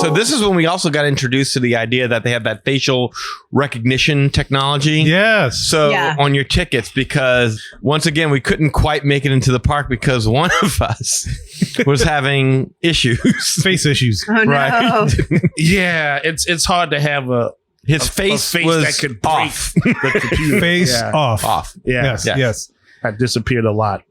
So this is when we also got introduced to the idea that they have that facial recognition technology. Yes. So on your tickets, because once again, we couldn't quite make it into the park because one of us was having issues. Face issues. Oh, no. Right. Yeah, it's hard to have His face was that could break off. the computer. Face off. Off. Yeah. Yes. That disappeared a lot.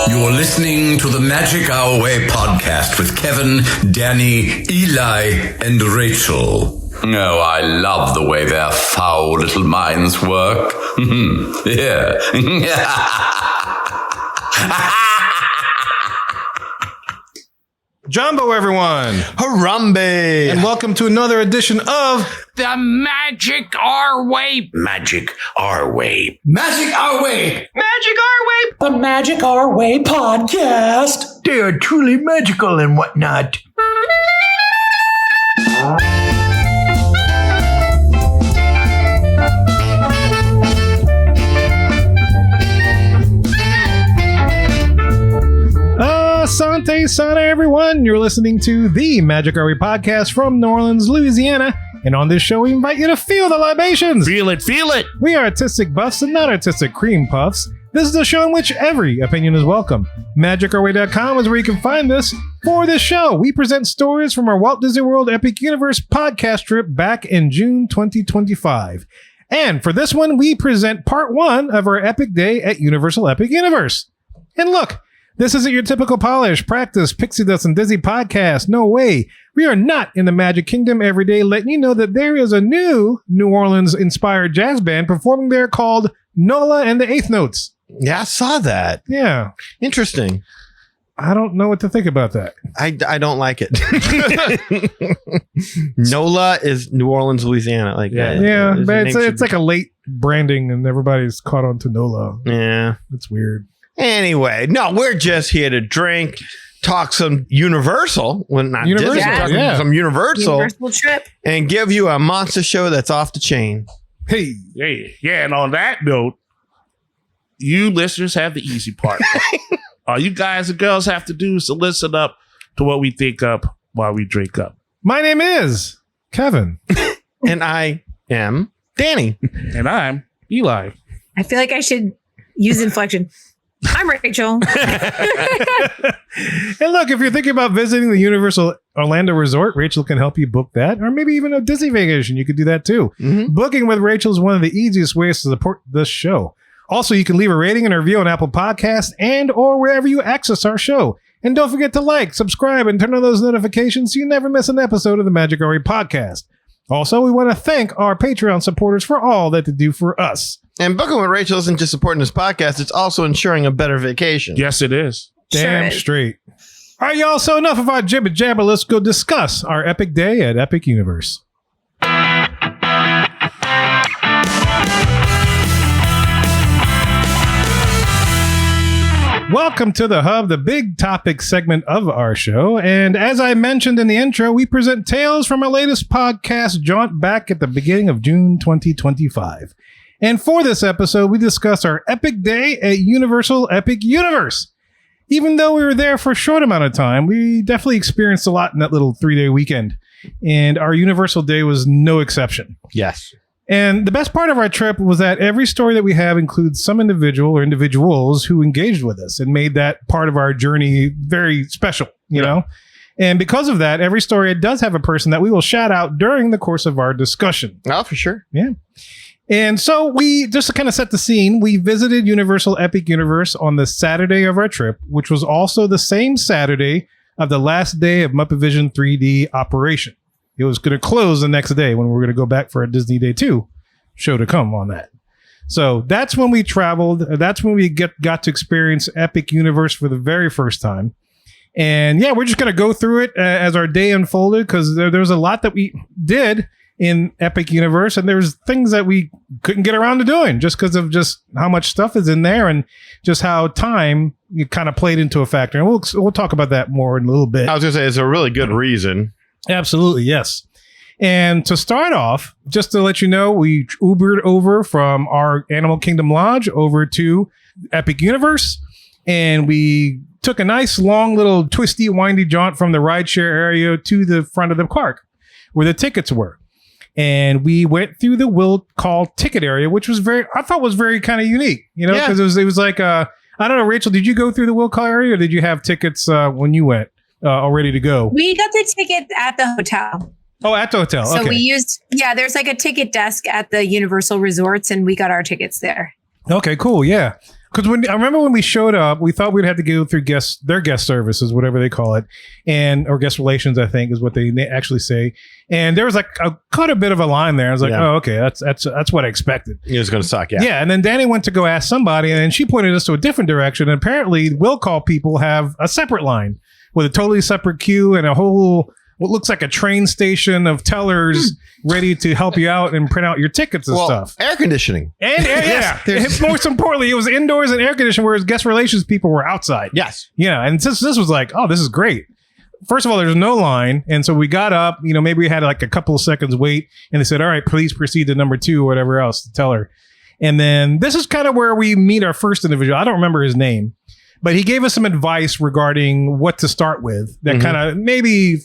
You're listening to the Magic Our Way podcast with Kevin, Danny, Eli, and Rachel. Oh, I love the way their foul little minds work. Yeah. Jumbo, everyone. Harambe. And welcome to another edition of The Magic Our Way. Magic Our Way. Magic Our Way. Magic Our Way. The Magic Our Way podcast. They are truly magical and whatnot. Asante Sana, everyone. You're listening to the Magic Our Way podcast from New Orleans, Louisiana. And on this show, we invite you to feel the libations. Feel it, feel it. We are artistic buffs and not artistic cream puffs. This is a show in which every opinion is welcome. MagicOurWay.com is where you can find us. For this show, we present stories from our Walt Disney World Epic Universe podcast trip back in June 2025. And for this one, we present part one of our Epic Day at Universal Epic Universe. And look, this isn't your typical polish, practice, pixie dust, and Disney podcast. No way. We are not in the Magic Kingdom every day, letting you know that there is a new New Orleans-inspired jazz band performing there called Nola and the Eighth Notes. Yeah, I saw that. Yeah. Interesting. I don't know what to think about that. I don't like it. NOLA is New Orleans, Louisiana. Like Yeah, but it's like a late branding and everybody's caught on to Nola. Yeah. It's weird. Anyway, no, we're just here to drink, talk some Universal. Well, not Universal, Disney, talk yeah. some Universal. Trip. And give you a monster show that's off the chain. Hey. Yeah, and on that note, you listeners have the easy part. All you guys and girls have to do is to listen up to what we think up while we drink up. My name is Kevin. And I am Danny. And I'm Eli. I feel like I should use inflection. I'm Rachel. And look, if you're thinking about visiting the Universal Orlando Resort, Rachel can help you book that. Or maybe even a Disney vacation. You could do that too. Mm-hmm. Booking with Rachel is one of the easiest ways to support this show. Also, you can leave a rating and a review on Apple Podcasts and or wherever you access our show. And don't forget to like, subscribe, and turn on those notifications so you never miss an episode of the Magic Our Way podcast. Also, we want to thank our Patreon supporters for all that they do for us. And booking with Rachel isn't just supporting this podcast, it's also ensuring a better vacation. Yes, it is. Damn Sure. straight. All right, y'all. So enough of our jibber jabber. Let's go discuss our epic day at Epic Universe. Welcome to the Hub, the big topic segment of our show. And as I mentioned in the intro, we present tales from our latest podcast jaunt back at the beginning of June 2025. And for this episode, we discuss our epic day at Universal Epic Universe. Even though we were there for a short amount of time, we definitely experienced a lot in that little 3-day weekend. And our Universal Day was no exception. Yes. And the best part of our trip was that every story that we have includes some individual or individuals who engaged with us and made that part of our journey very special, you know? And because of that, every story does have a person that we will shout out during the course of our discussion. Oh, for sure. Yeah. And so we, just to kind of set the scene, we visited Universal Epic Universe on the Saturday of our trip, which was also the same Saturday of the last day of Muppet Vision 3D operation. It was going to close the next day when we were going to go back for a Disney Day 2 show to come on that. So that's when we traveled. That's when we got to experience Epic Universe for the very first time. And yeah, we're just going to go through it as our day unfolded because there's a lot that we did in Epic Universe, and there's things that we couldn't get around to doing just because of just how much stuff is in there and just how time kind of played into a factor. And we'll talk about that more in a little bit. I was going to say, it's a really good reason. Absolutely, yes. And to start off, just to let you know, we Ubered over from our Animal Kingdom Lodge over to Epic Universe, and we took a nice long little twisty, windy jaunt from the rideshare area to the front of the park where the tickets were. And we went through the will call ticket area, which was I thought was very kind of unique, because it was like, I don't know, Rachel, did you go through the will call area or did you have tickets when you went all ready to go? We got the ticket at the hotel. Oh, at the hotel. So okay. we used, there's like a ticket desk at the Universal Resorts and we got our tickets there. Okay, cool. Yeah. Because I remember when we showed up, we thought we'd have to go through their guest services, whatever they call it, or guest relations, I think is what they actually say. And there was like quite a bit of a line there. I was like, oh, okay, that's what I expected. It was going to suck, yeah. Yeah, and then Danny went to go ask somebody, and then she pointed us to a different direction. And apparently, will call people have a separate line with a totally separate queue and a whole what looks like a train station of tellers ready to help you out and print out your tickets and stuff. Air conditioning. And most importantly, it was indoors and air conditioning, whereas guest relations people were outside. Yes. Yeah. And this was like, oh, this is great. First of all, there's no line. And so we got up, maybe we had like a couple of seconds wait. And they said, all right, please proceed to number 2 or whatever else to tell her. And then this is kind of where we meet our first individual. I don't remember his name, but he gave us some advice regarding what to start with that kind of maybe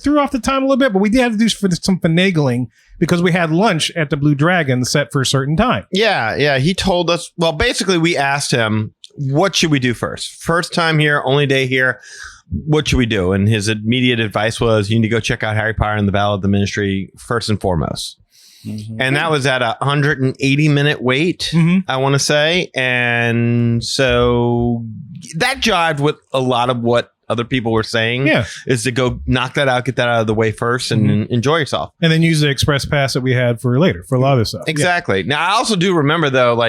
threw off the time a little bit, but we did have to do some finagling because we had lunch at the Blue Dragon set for a certain time. Yeah. He told us, well, basically we asked him, what should we do first? First time here, only day here. What should we do? And his immediate advice was, you need to go check out Harry Potter and the Battle of the Ministry first and foremost. Mm-hmm. And that was at a 180-minute wait, I want to say. And so that jived with a lot of what other people were saying, is to go knock that out, get that out of the way first and enjoy yourself. And then use the express pass that we had for later, for a lot of this stuff. Exactly. Yeah. Now, I also do remember, though,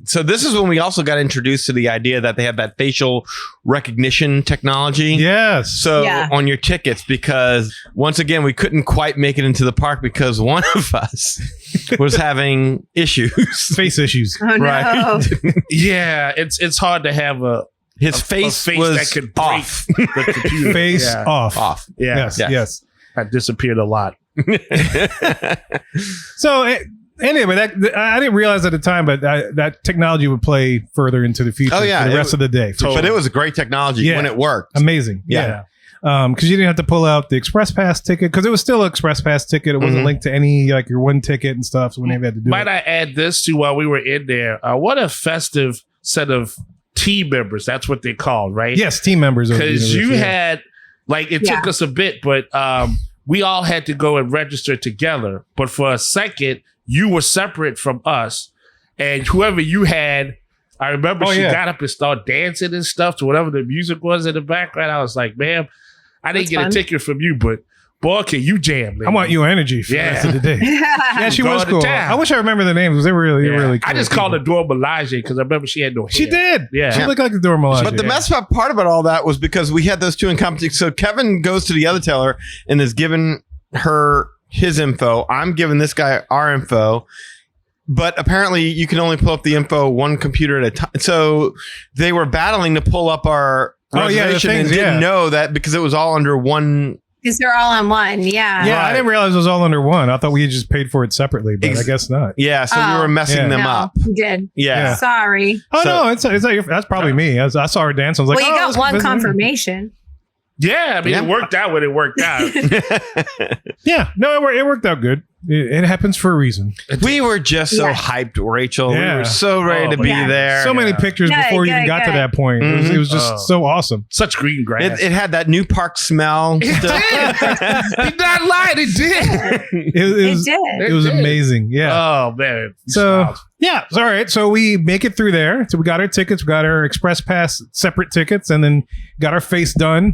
so this is when we also got introduced to the idea that they have that facial recognition technology. Yes. So on your tickets, because once again, we couldn't quite make it into the park because one of us was having issues. Face issues. Oh, no. Right. Yeah, it's hard to have his face was that could off. break the computer. Face off. Yeah. Yes. I disappeared a lot. So anyway, I didn't realize at the time, but that technology would play further into the future for the rest of the day. But it was a great technology when it worked. Amazing. Yeah. Because you didn't have to pull out the express pass ticket because it was still an express pass ticket. It wasn't linked to any like your one ticket and stuff. So we never had to do Might I add this to while we were in there? What a festive set of team members. That's what they're called, right? Yes, team members. Because you had it took us a bit, but we all had to go and register together. But for a second, you were separate from us, and whoever you had. I remember she got up and started dancing and stuff to whatever the music was in the background. I was like, ma'am, I didn't get a ticket from you, but boy, can you jam, lady. I want your energy for the rest of the day. Yeah, she was cool. I wish I remember the names because they were really cool. I just called her Dora Milaje because I remember she had no hair. She did. Yeah. She looked like the Dora Milaje. But the messed up part about all that was because we had those two in competition. So Kevin goes to the other teller and is giving her his info. I'm giving this guy our info. But apparently you can only pull up the info one computer at a time. So they were battling to pull up our reservation and didn't know that because it was all under one. Because they're all on one. Yeah. Yeah, I didn't realize it was all under one. I thought we had just paid for it separately, but I guess not. Yeah, so we were messing them up. We did. Yeah. Sorry. Oh, no, it's not that's probably me. I saw her dance. I was like, well, you got one confirmation. Yeah, I mean, it worked out when it worked out. Yeah, no, it worked out good. It happens for a reason. We were just so hyped, Rachel. Yeah. We were so ready to be there. So many pictures before we even got to that point. It was just so awesome. Such green grass. It had that new park smell. It did. You're not lying. It did. It did. It was amazing. Yeah. Oh, man. So, yeah. All right. So we make it through there. So we got our tickets. We got our express pass separate tickets and then got our face done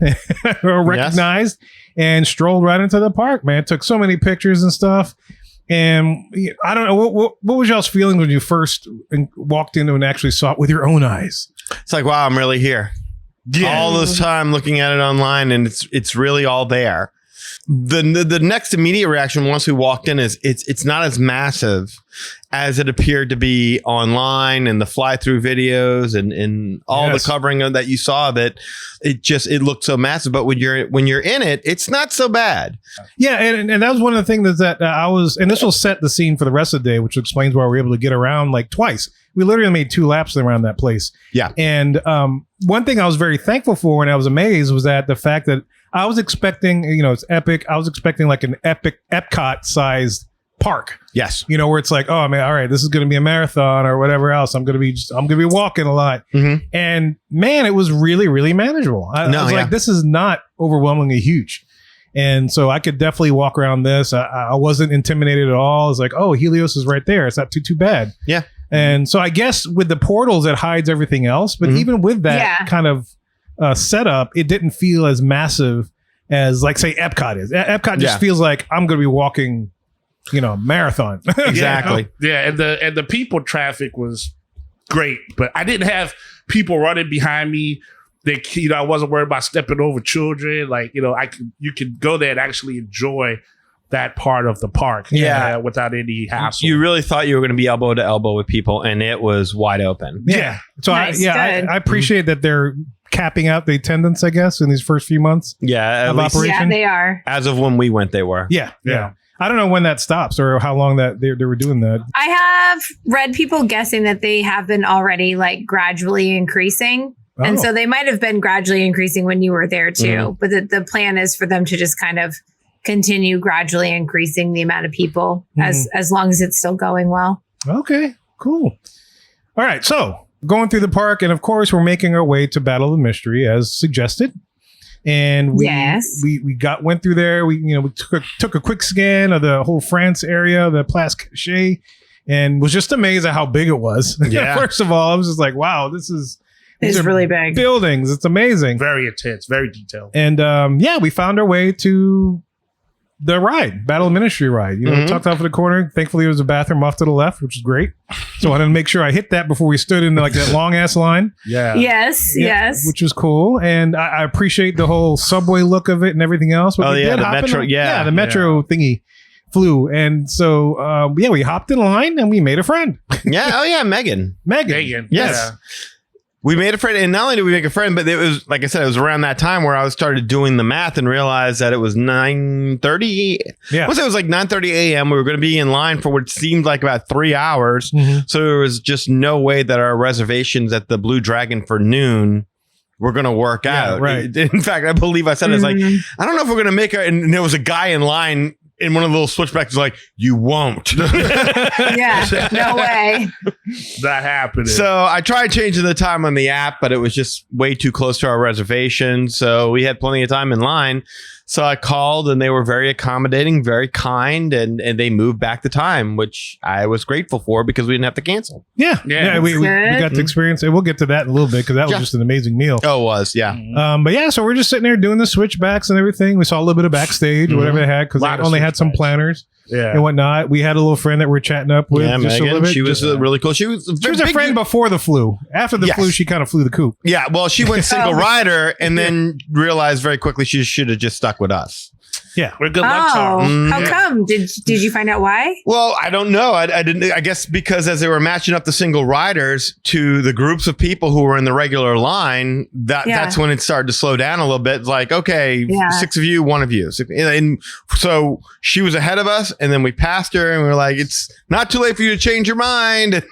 or recognized and strolled right into the park, man. Took so many pictures and stuff. And I don't know, what was y'all's feeling when you first walked into and actually saw it with your own eyes? It's like, wow, I'm really here. Yeah. All this time looking at it online and it's really all there. the next immediate reaction once we walked in is it's not as massive as it appeared to be online and the fly through videos and all the covering of that you saw of it. It looked so massive, but when you're in it, it's not so bad. Yeah, and that was one of the things that I was, and this will set the scene for the rest of the day, which explains why we were able to get around like twice. We literally made 2 laps around that place. Yeah, and one thing I was very thankful for, and I was amazed, was that the fact that I was expecting, it's epic. I was expecting like an epic Epcot sized park. Yes. Where it's like, oh man, all right, this is going to be a marathon or whatever else. I'm going to be walking a lot. Mm-hmm. And man, it was really, really manageable. I was like, this is not overwhelmingly huge. And so I could definitely walk around this. I wasn't intimidated at all. It's like, oh, Helios is right there. It's not too bad. Yeah. And so I guess with the portals, it hides everything else. But even with that kind of setup, it didn't feel as massive as, like, say, Epcot is. Epcot just feels like I'm going to be walking, marathon. Exactly. Yeah, and the people traffic was great, but I didn't have people running behind me. I wasn't worried about stepping over children. Like, you could go there and actually enjoy that part of the park. Without any hassle. You really thought you were going to be elbow to elbow with people, and it was wide open. Yeah. So nice, I appreciate that they're capping out the attendance, I guess, in these first few months. Yeah. Of operation. Yeah, they are. As of when we went, they were. Yeah. I don't know when that stops or how long that they were doing that. I have read people guessing that they have been already like gradually increasing. Oh. And so they might have been gradually increasing when you were there too. Mm. But the plan is for them to just kind of continue gradually increasing the amount of people as long as it's still going well. Okay, cool. All right. So going through the park, and of course we're making our way to Battle of the Mystery as suggested. And we went through there. We took a quick scan of the whole France area, the Place Cachet, and was just amazed at how big it was. Yeah. First of all, I was just like, wow, these are really big buildings. It's amazing. Very intense, very detailed. And we found our way to the ride, Battle of Ministry ride. Tucked off in the corner. Thankfully, there was a bathroom off to the left, which is great. So I wanted to make sure I hit that before we stood in like that long ass line. Yeah. Yes. Which was cool, and I appreciate the whole subway look of it and everything else. But the metro. The metro thingy flew, and so we hopped in line and we made a friend. Yeah. Oh yeah, Megan. Yes. Yeah. We made a friend, and not only did we make a friend, but it was, like I said, it was around that time where I started doing the math and realized that it was 9:30. Yeah. It was like 9:30 a.m. We were going to be in line for what seemed like about 3 hours. Mm-hmm. So there was just no way that our reservations at the Blue Dragon for noon were going to work out. Right. In fact, I believe I said, it's like, I don't know if we're going to make it. And there was a guy in line in one of the little switchbacks like, you won't. Yeah, no way. That happened. So I tried changing the time on the app, but it was just way too close to our reservation. So we had plenty of time in line. So I called and they were very accommodating, very kind, and they moved back the time, which I was grateful for because we didn't have to cancel. Yeah. We got to experience it. We'll get to that in a little bit because that was just an amazing meal. Oh, it was, yeah. But yeah, so we're just sitting there doing the switchbacks and everything. We saw a little bit of backstage or whatever they had because they only had some planners. And whatnot. We had a little friend that we're chatting up with. Yeah, just Megan. A little bit. She was really cool. She was a friend before the flu. After the flu, she kind of flew the coop. Yeah, well, she went single rider and then realized very quickly she should have just stuck with us. Yeah, we're good luck charms. How come? Did you find out why? Well, I don't know. I didn't. I guess because as they were matching up the single riders to the groups of people who were in the regular line, that's when it started to slow down a little bit. It's like, okay, 6 of you, 1 of you, and so she was ahead of us, and then we passed her, and we were like, it's not too late for you to change your mind.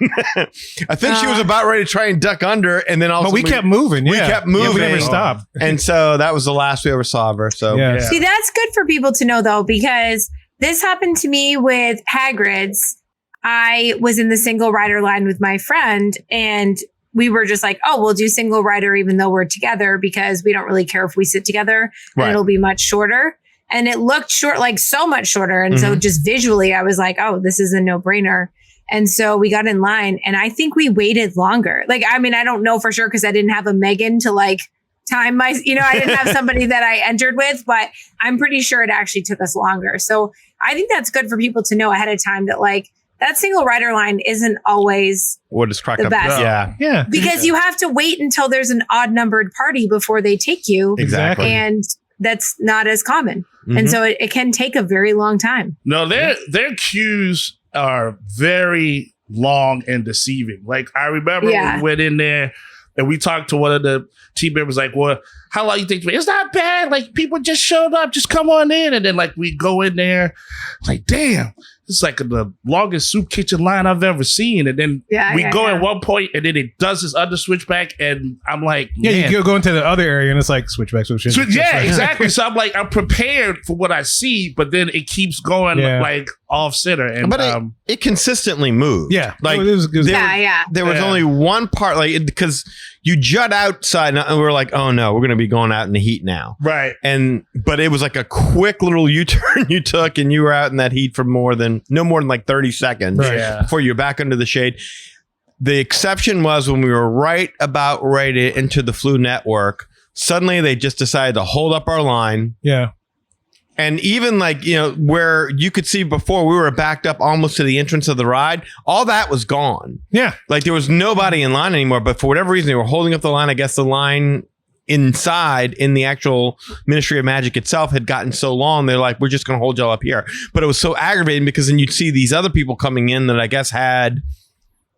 I think she was about ready to try and duck under, and then also we kept moving. We kept moving. We never stopped, and so that was the last we ever saw of her. So see, that's good for people to know though, because this happened to me with Hagrid's. I was in the single rider line with my friend and we were just like, oh, we'll do single rider even though we're together because we don't really care if we sit together and it'll be much shorter. And it looked short, like so much shorter. And so just visually, I was like, oh, this is a no-brainer. And so we got in line and I think we waited longer. Like, I mean, I don't know for sure because I didn't have a Megan to like time I didn't have somebody that I entered with, but I'm pretty sure it actually took us longer. So I think that's good for people to know ahead of time that like that single rider line isn't always what is cracked the up. best. Yeah. Because you have to wait until there's an odd numbered party before they take you. Exactly. And that's not as common. And so it can take a very long time. No, their queues are very long and deceiving. Like I remember when we went in there and we talked to one of the team members, like, well, how long you think? It's not bad. Like people just showed up, just come on in. And then like we go in there, like, damn, it's like the longest soup kitchen line I've ever seen. And then we go at one point and then it does this other switchback. And I'm like, man. You go into the other area and it's like switchback. Yeah, exactly. So I'm like, I'm prepared for what I see, but then it keeps going like off center. And but it consistently moved. Yeah. Like it was there was only one part, like, because you jut outside and we're like, oh no, we're going to be going out in the heat now. Right. But it was like a quick little U-turn you took and you were out in that heat for no more than like 30 seconds before you're back under the shade. The exception was when we were right about ready to enter the flu network, suddenly they just decided to hold up our line. Yeah. And even like, where you could see before we were backed up almost to the entrance of the ride, all that was gone. Yeah. Like there was nobody in line anymore, but for whatever reason, they were holding up the line. I guess the line inside in the actual Ministry of Magic itself had gotten so long. They're like, we're just going to hold y'all up here. But it was so aggravating because then you'd see these other people coming in that I guess had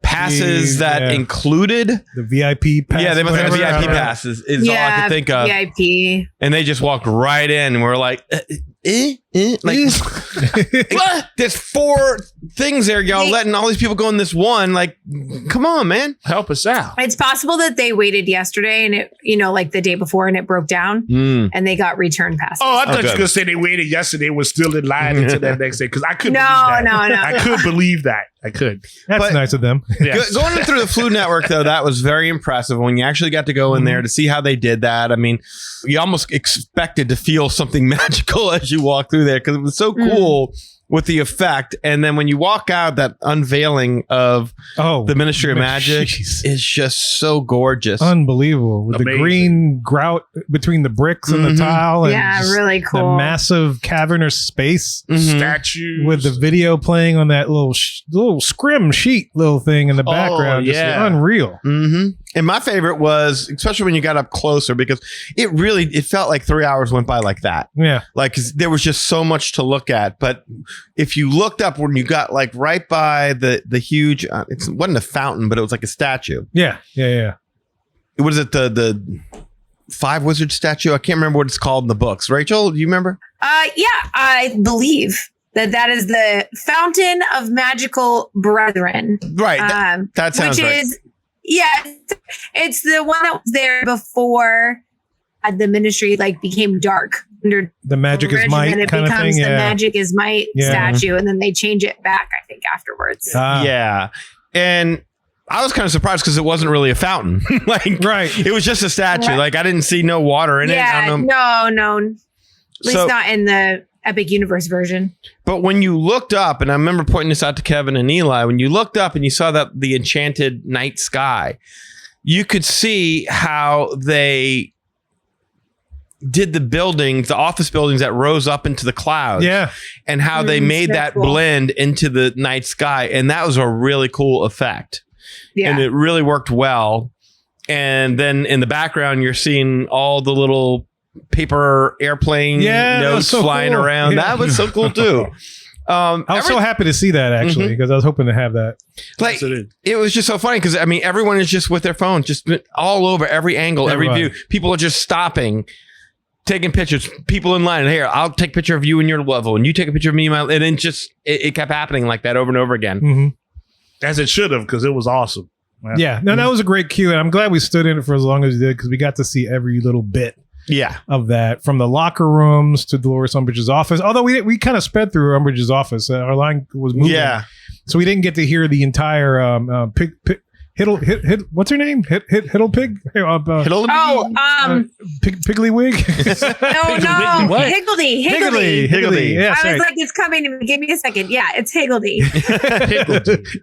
passes that included the VIP pass. Yeah, they must have VIP passes is all I could think of. VIP. And they just walked right in and we're like, like what? There's 4 things there, y'all letting all these people go in this one. Like, come on, man. Help us out. It's possible that they waited yesterday and it, like the day before and it broke down and they got return passes. Oh, I thought you were going to say they waited yesterday and was still in line until that next day because I couldn't believe that. No. I could believe that. I could. That's nice of them. Yes. Going through the flu network, though, that was very impressive when you actually got to go in there to see how they did that. I mean, you almost expected to feel something magical as you walk through there because it was so cool with the effect. And then when you walk out, that unveiling of the Ministry of Magic is just so gorgeous. Unbelievable. With the green grout between the bricks and the tile. And really cool. The massive cavernous space. Statues. With the video playing on that little scrim sheet little thing in the background. Just unreal. And my favorite was, especially when you got up closer, because it felt like 3 hours went by like that. Yeah. Like, 'cause there was just so much to look at. But if you looked up when you got like right by the huge, it wasn't a fountain, but it was like a statue. Yeah. Was it the 5 wizard statue? I can't remember what it's called in the books. Rachel, do you remember? I believe that is the Fountain of Magical Brethren. Right. That sounds right. It's the one that was there before the ministry became dark under the Magic is Might, and it kind becomes of thing. the Magic is Might statue, and then they change it back, I think, afterwards. Yeah. And I was kind of surprised because it wasn't really a fountain. It was just a statue. Right. Like I didn't see no water in it. I don't know. No. At least not in the Epic Universe version. But when you looked up, and I remember pointing this out to Kevin and Eli, when you looked up and you saw that the enchanted night sky, you could see how they did the office buildings that rose up into the clouds. Yeah. And how they made that blend into the night sky. And that was a really cool effect. Yeah. And it really worked well. And then in the background, you're seeing all the little paper airplane notes flying around. Yeah. That was so cool too. I was so happy to see that actually because I was hoping to have that. Like it was just so funny because I mean everyone is just with their phones, just all over every angle, every view. People are just stopping, taking pictures. People in line. And here, I'll take a picture of you and your level, and you take a picture of me. And then just it kept happening like that over and over again, as it should have because it was awesome. Yeah, no, that was a great queue, and I'm glad we stood in it for as long as we did because we got to see every little bit. Of that, from the locker rooms to Dolores Umbridge's office. Although we kind of sped through Umbridge's office, our line was moving, so we didn't get to hear the entire what's her name? Hiddlepig? Pigglywig? No. What? Higgledy. Yeah, I was like, it's coming to me. Give me a second. Yeah, it's Higgledy.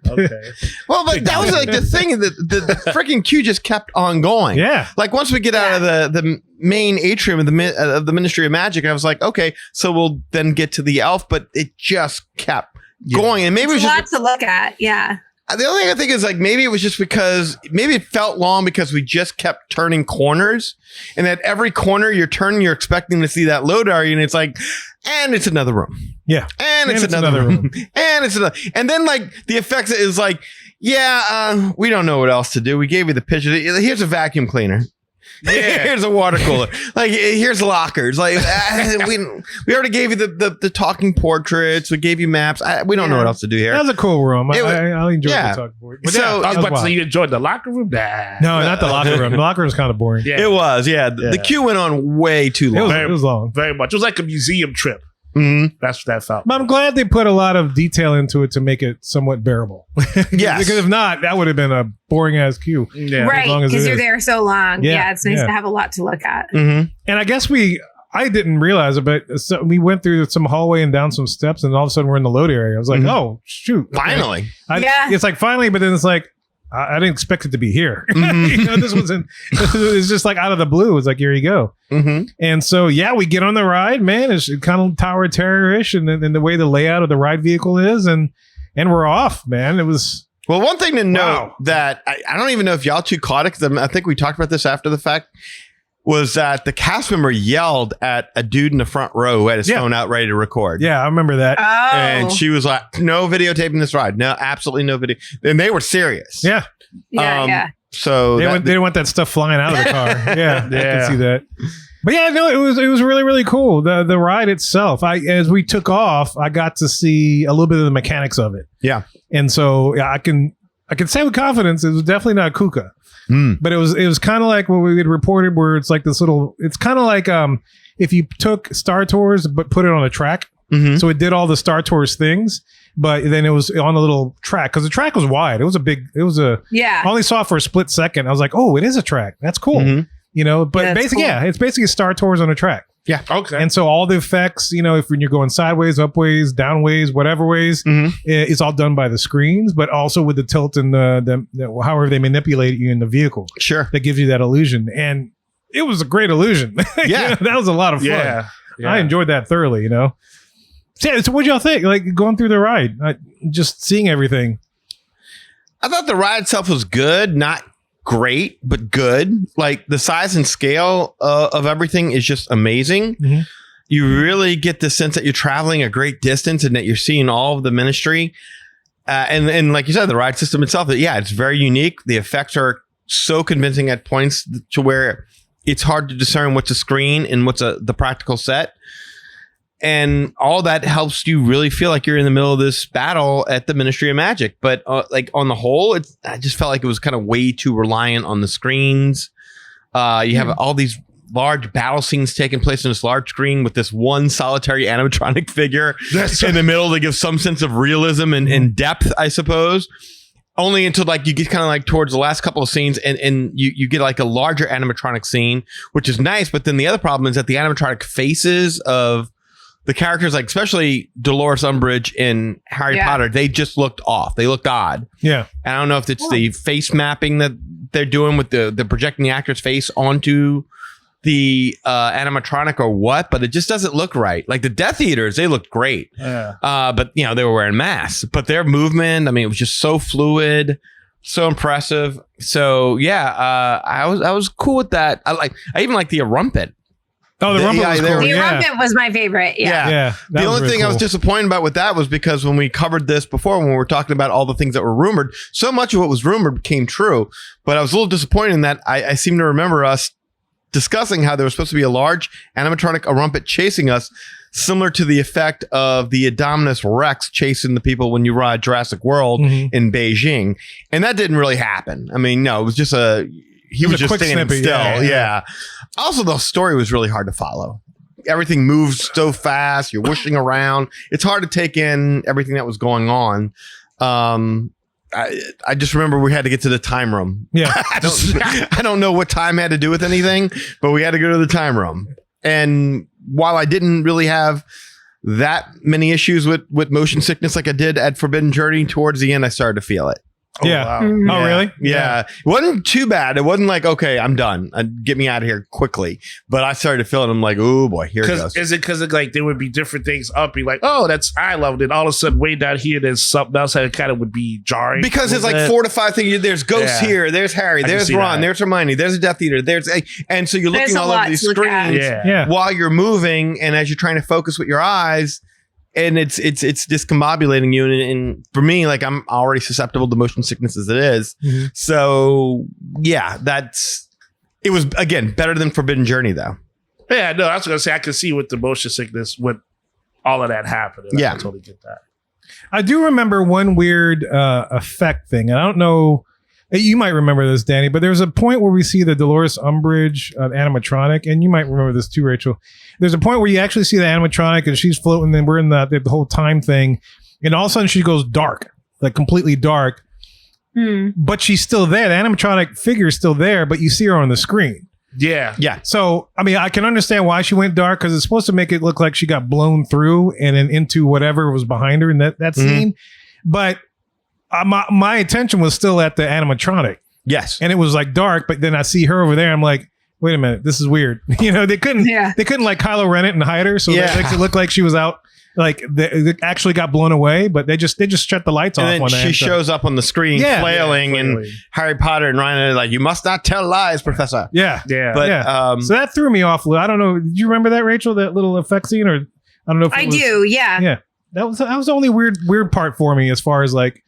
Okay. Well, but that was like the thing that the freaking queue just kept on going. Yeah. Like once we get out of the main atrium of the Ministry of Magic, I was like, okay, so we'll then get to the elf, but it just kept going. And maybe It's it was a lot just to look at. Yeah. The only thing I think is like maybe it was just because maybe it felt long because we just kept turning corners, and at every corner you're turning, you're expecting to see that load area, and it's like, and it's another room. Yeah. And it's another room. And it's another. And then like the effects is like, we don't know what else to do. We gave you the picture. Here's a vacuum cleaner. Yeah. Here's a water cooler. Like here's lockers. Like we already gave you the talking portraits. We gave you maps. We don't know what else to do here. That was a cool room. I enjoyed the talking portrait. But so I was about to say you enjoyed the locker room. Nah. No, not the locker room. The locker room was kind of boring. Yeah. It was. Yeah. The queue went on way too long. It was long. Very much. It was like a museum trip. Mm-hmm. That's what that felt. But I'm glad they put a lot of detail into it to make it somewhat bearable. Yes. Because if not, that would have been a boring ass queue. Yeah. Right, because you're there so long. Yeah, Yeah, it's nice yeah. to have a lot to look at. Mm-hmm. And I guess I didn't realize it, but so we went through some hallway and down some steps, and all of a sudden we're in the load area. I was like, oh, shoot. Okay. Finally. It's like finally, but then it's like, I didn't expect it to be here. Mm-hmm. This wasn't, it's just like out of the blue. It's like, here you go. Mm-hmm. And so, we get on the ride, man. It's kind of Tower of Terror-ish, and the way the layout of the ride vehicle is, and we're off, man. It was... Well, one thing to note that I don't even know if y'all two caught it, because I think we talked about this after the fact, was that the cast member yelled at a dude in the front row who had his phone out ready to record. Yeah, I remember that. Oh. And she was like, no videotaping this ride. No, absolutely no video. And they were serious. Yeah. Yeah. So They didn't want that stuff flying out of the car. Yeah, I can see that. But yeah, no, it was really, really cool. The ride itself. As we took off, I got to see a little bit of the mechanics of it. Yeah. And so I can say with confidence it was definitely not Kuka. But it was kind of like what we had reported, where it's like this little. It's kind of like if you took Star Tours but put it on a track. Mm-hmm. So it did all the Star Tours things, but then it was on a little track because the track was wide. It was I only saw it for a split second. I was like, oh, it is a track. That's cool. Mm-hmm. But basically, it's basically Star Tours on a track. Yeah. Okay. And so all the effects, if when you're going sideways, upways, downways, whatever ways, it's all done by the screens, but also with the tilt and the however they manipulate you in the vehicle. Sure. That gives you that illusion. And it was a great illusion. Yeah. That was a lot of fun. Yeah. I enjoyed that thoroughly, So what'd y'all think? Like going through the ride, just seeing everything. I thought the ride itself was good, not great, but good. Like the size and scale of everything is just amazing. Mm-hmm. You really get the sense that you're traveling a great distance and that you're seeing all of the ministry. And like you said, the ride system itself, it's very unique. The effects are so convincing at points to where it's hard to discern what's a screen and what's the practical set. And all that helps you really feel like you're in the middle of this battle at the Ministry of Magic. But like on the whole, I just felt like it was kind of way too reliant on the screens. You have all these large battle scenes taking place on this large screen with this one solitary animatronic figure in the middle to give some sense of realism and depth, I suppose. Only until like you get kind of like towards the last couple of scenes and you get like a larger animatronic scene, which is nice. But then the other problem is that the animatronic faces of the characters, like especially Dolores Umbridge in Harry Potter, they just looked off. They looked odd. Yeah. And I don't know if it's the face mapping that they're doing with the projecting the actor's face onto the animatronic or what, but it just doesn't look right. Like the Death Eaters, they looked great. Yeah. But they were wearing masks. But their movement, I mean, it was just so fluid, so impressive. So I was cool with that. I even like the Rumpet. Oh, the Rumpet was cool. The Rumpet was my favorite. Yeah. The only thing I was disappointed about with that was because when we covered this before, when we were talking about all the things that were rumored, so much of what was rumored came true. But I was a little disappointed in that I seem to remember us discussing how there was supposed to be a large animatronic Rumpet chasing us, similar to the effect of the Indominus Rex chasing the people when you ride Jurassic World in Beijing. And that didn't really happen. I mean, no, it was just he was just standing snippet, still. Yeah. Also, the story was really hard to follow. Everything moves so fast. You're whooshing around. It's hard to take in everything that was going on. I just remember we had to get to the time room. Yeah. I don't know what time had to do with anything, but we had to go to the time room. And while I didn't really have that many issues with motion sickness like I did at Forbidden Journey, towards the end, I started to feel it. Oh, Yeah. wow. Mhm. Oh, really? Yeah. It wasn't too bad. It wasn't like, okay, I'm done. Get me out of here quickly. But I started to feel it. I'm like, oh boy, here it goes. Is it because like there would be different things up, be like, oh, that's eye level, then all of a sudden way down here there's something else that kind of would be jarring. Because it's a like little 4 to 5 things. There's ghosts Yeah. here. There's Harry. I can There's see Ron. that. There's Hermione. There's a Death Eater. And so you're There's looking a all lot over these to look at. screens Yeah. Yeah. while you're moving, and as you're trying to focus with your eyes, and it's discombobulating you. And for me, like I'm already susceptible to motion sickness as it is. Mhm. So yeah, it was again better than Forbidden Journey though. Yeah, no, I was gonna say I could see with the motion sickness with all of that happening. I Yeah. can totally get that. I do remember one weird effect thing. And I don't know, you might remember this, Danny, but there's a point where we see the Dolores Umbridge animatronic, and you might remember this too, Rachel. There's a point where you actually see the animatronic and she's floating, and we're in the whole time thing, and all of a sudden she goes dark, like completely dark, but she's still there. The animatronic figure is still there, but you see her on the screen. Yeah. Yeah. So, I mean, I can understand why she went dark, because it's supposed to make it look like she got blown through and then into whatever was behind her in that scene. But my attention was still at the animatronic, Yes. and it was like dark. But then I see her over there. I'm like, wait a minute, this is weird. You know, they couldn't like Kylo Ren it and hide her, so that makes it look like she was out. Like they actually got blown away, but they just shut the lights off. And then on she that. shows up on the screen flailing, and Harry Potter and Ryan are like, "You must not tell lies, Professor." Yeah. But So that threw me off. I don't know. Did you remember that, Rachel? That little effect scene, or I don't know if I it was, do. Yeah. Yeah, that was the only weird part for me as far as like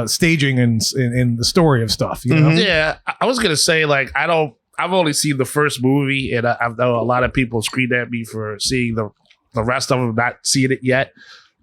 staging and in the story of stuff. You know? Yeah. I was gonna say like I've only seen the first movie, and I know a lot of people screamed at me for seeing the rest of them, not seeing it yet.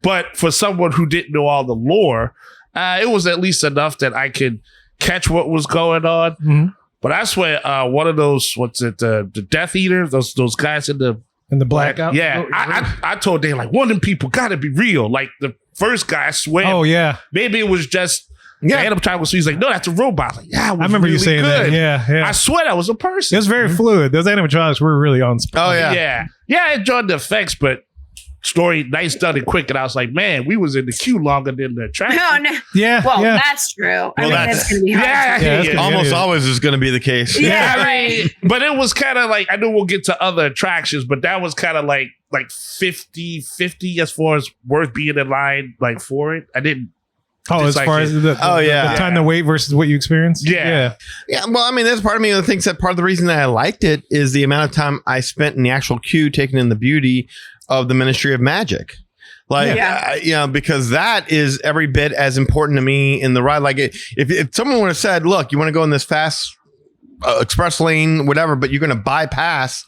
But for someone who didn't know all the lore, it was at least enough that I could catch what was going on. Mm-hmm. But I swear, one of those, the Death Eater, those guys in the blackout. Yeah, I told Dan like one of them people got to be real. Like the first guy, I swear. Oh yeah. Maybe it was just. Yeah, Adam time was. He's like, no, that's a robot. Like, yeah, it was I remember really you saying good. that. Yeah. I swear that was a person. It was very fluid. Those animatronics were really on spot. Oh yeah. Yeah. I enjoyed the effects, but story nice, done, and quick. And I was like, man, we was in the queue longer than the track. No, no. Yeah. Well, yeah. that's true. I mean, that's- that's going to be hard. Yeah, that's good. Almost always is going to be the case. Yeah, right. But it was kind of like, I know we'll get to other attractions, but that was kind of like 50-50 as far as worth being in line like for it. I didn't. Oh, as dislike far it. as the time to wait versus what you experienced. Yeah. Yeah, well, I mean, that's part of me that thinks that part of the reason that I liked it is the amount of time I spent in the actual queue taking in the beauty of the Ministry of Magic. Like, because that is every bit as important to me in the ride. Like, if someone would have said, look, you want to go in this fast express lane, whatever, but you're going to bypass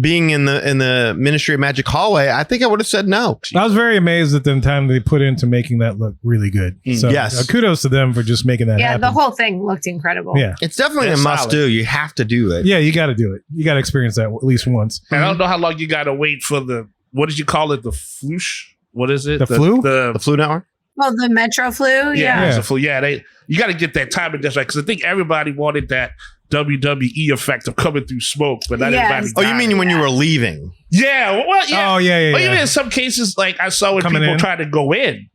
being in the Ministry of Magic hallway, I think I would have said no. I was very amazed at the time they put into making that look really good. So Yes. kudos to them for just making that happen. The whole thing looked incredible. Yeah. It's definitely It's a must solid. do. You have to do it. Yeah, you got to do it. You got to experience that at least once. And I don't know how long you got to wait for what did you call it? The floosh? What is it? The flu? The Flu Network? Well, the Metro flu. Yeah. It's a flu. Yeah, you got to get that timing just right because I think everybody wanted that WWE effect of coming through smoke, but not everybody. Oh, you got mean it. when you were leaving? Yeah. Well, yeah. Oh, yeah. But even in some cases, like I saw when Coming people in. tried to go in,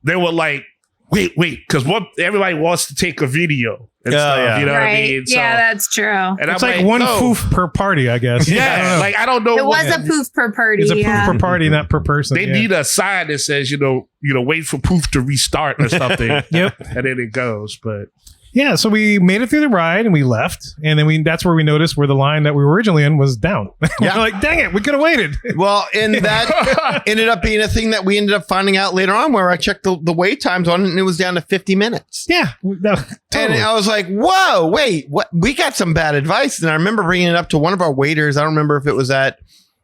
they were like, wait, because everybody wants to take a video and stuff. yeah. You know what I Right. mean? So, Yeah, that's true. and It's I'm like one no. poof per party, I guess. I don't Yeah, know. like I don't know. It what- was a poof per party. It's a poof yeah. per party, not per person. They yeah. need a sign that says, wait for poof to restart or something. Yep. And then it goes. But Yeah, so we made it through the ride and we left, and then that's where we noticed where the line that we were originally in was down. Yeah. We're like, dang it, we could have waited. Well, and that ended up being a thing that we ended up finding out later on where I checked the wait times on it and it was down to 50 minutes. Yeah, no, And totally. I was like, whoa, wait, what? We got some bad advice. And I remember bringing it up to one of our waiters. I don't remember if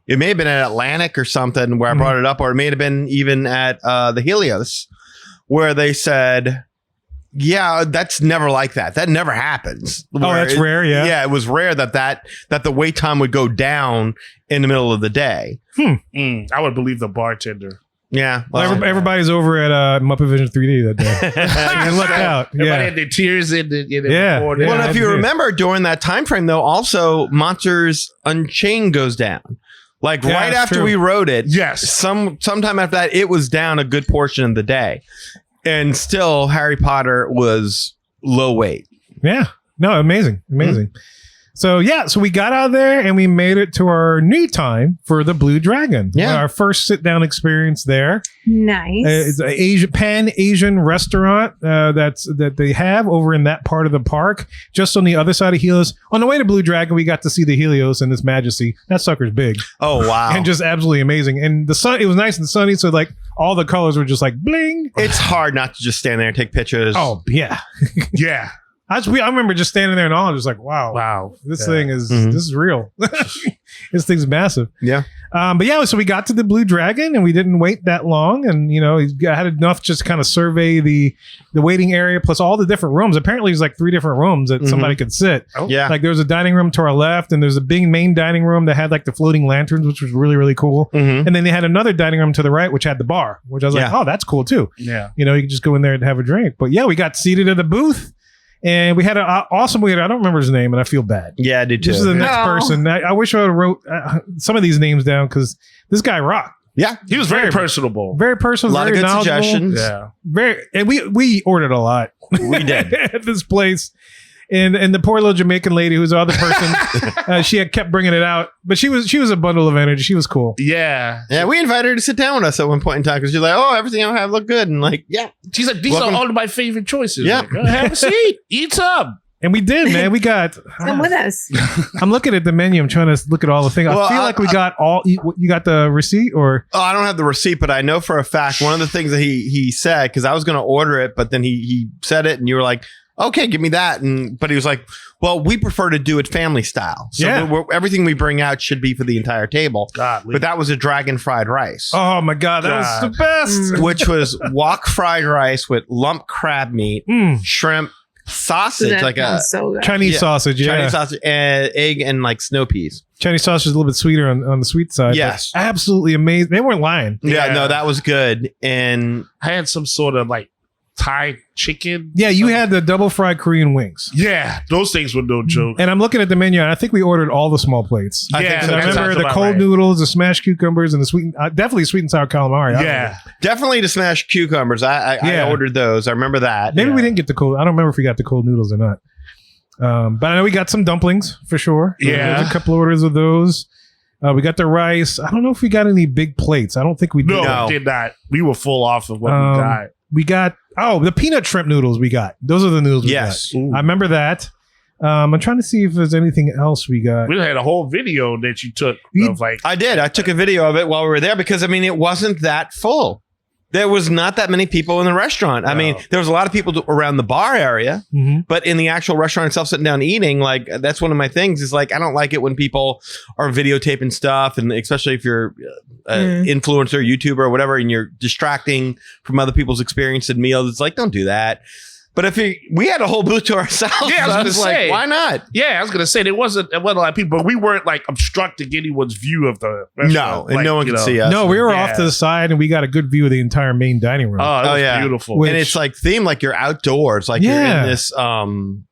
it may have been at Atlantic or something where I brought it up, or it may have been even at the Helios where they said, yeah, that's never like that. That never happens. Oh, that's rare. Yeah. Yeah, it was rare that the wait time would go down in the middle of the day. I would believe the bartender. Yeah. Well, everybody's over at Muppet Vision 3D that day. Look out. Everybody Yeah. had their tears in the Yeah. corner. Yeah. Well, I if you did. remember during that time frame, though, also Monsters Unchained goes down. Like Yeah, right that's after true. we wrote it, Yes. sometime after that, it was down a good portion of the day. And still, Harry Potter was low weight. Yeah. No, amazing. So we got out there and we made it to our new time for the Blue Dragon. Yeah. Our first sit down experience there. Nice. It's an Pan-Asian restaurant that they have over in that part of the park, just on the other side of Helios. On the way to Blue Dragon, we got to see the Helios and its majesty. That sucker's big. Oh, wow. And just absolutely amazing. And the sun, it was nice and sunny, so like all the colors were just like bling. It's hard not to just stand there and take pictures. Oh, yeah. Yeah. I remember just standing there and all, just like, wow. This thing is this is real. This thing's massive. Yeah. So we got to the Blue Dragon and we didn't wait that long, and had enough just kind of survey the waiting area plus all the different rooms. Apparently, there's like 3 different rooms that somebody could sit. Oh. Yeah. Like there was a dining room to our left, and there's a big main dining room that had like the floating lanterns, which was really really cool. Mhm. And then they had another dining room to the right, which had the bar, which I was like, Yeah. oh, that's cool too. Yeah. You could just go in there and have a drink. But yeah, we got seated at the booth. And we had an awesome waiter. I don't remember his name, and I feel bad. Yeah, I did too. This is the next No. person. I wish I would have wrote some of these names down because this guy rocked. Yeah. He was very personable. Very personal. A lot of very good knowledgeable. suggestions. Yeah. And we ordered a lot. We did. At this place. And the poor little Jamaican lady, who's the other person, she had kept bringing it out, but she was a bundle of energy. She was cool. Yeah. Yeah, we invited her to sit down with us at one point in time because she's like, "Oh, everything I have look good," and like, yeah, She's like, these Welcome. are all of my favorite choices. Yeah. Like, have a seat. Eat some. And we did, man. We got. Come with us. I'm looking at the menu. I'm trying to look at all the things. Well, I feel like we got all. You got the receipt, or Oh, I don't have the receipt, but I know for a fact one of the things that he said, because I was going to order it, but then he said it, and you were like, "Okay, give me that," but he was like, "Well, we prefer to do it family style, so Yeah. everything we bring out should be for the entire table." God, But that was a dragon fried rice, oh my god, that was the best. which was wok fried rice with lump crab meat, shrimp, sausage, That like a sounds so good. Chinese Yeah. sausage, yeah. Chinese sausage, and egg, and like snow peas. Chinese sausage is a little bit sweeter on the sweet side. but Yes. absolutely amazing. They weren't lying. Yeah, Yeah. no, that was good, and I had some sort of like Thai chicken. Yeah, you had the double fried Korean wings. Yeah, those things were no joke. And I'm looking at the menu, and I think we ordered all the small plates. I think Yeah, so. And I that remember sounds the about cold right. noodles, the smashed cucumbers, and the sweet, definitely sweet and sour calamari. Yeah. definitely to smash cucumbers. I Yeah. ordered those. I remember that. Maybe we Yeah. didn't get the cold. I don't remember if we got the cold noodles or not. But I know we got some dumplings for sure. Yeah. There's a couple orders of those. We got the rice. I don't know if we got any big plates. I don't think we did. No, No. did not. We were full off of what we got. We got the peanut shrimp noodles we got. Those are the noodles we Yes. got. I remember that. I'm trying to see if there's anything else we got. We had a whole video that you took You- of like, I did. I took a video of it while we were there because it wasn't that full. There was not that many people in the restaurant. I No. mean, there was a lot of people around the bar area, Mhm. but in the actual restaurant itself, sitting down eating, like that's one of my things. Is like I don't like it when people are videotaping stuff, and especially if you're an influencer, YouTuber, or whatever, and you're distracting from other people's experience and meals. It's like don't do that. But we had a whole booth to ourselves. Yeah, I was so gonna it's say. like, why not? yeah, I was gonna say it wasn't a lot of people, but we weren't like obstructing anyone's view of the restaurant. No, and Like, no one you could know. see us. No, we were Yeah. off to the side, and we got a good view of the entire main dining room. Oh, that Oh, was yeah. beautiful. Wait. And it's like themed like you're outdoors, like you're Yeah. in this. I'm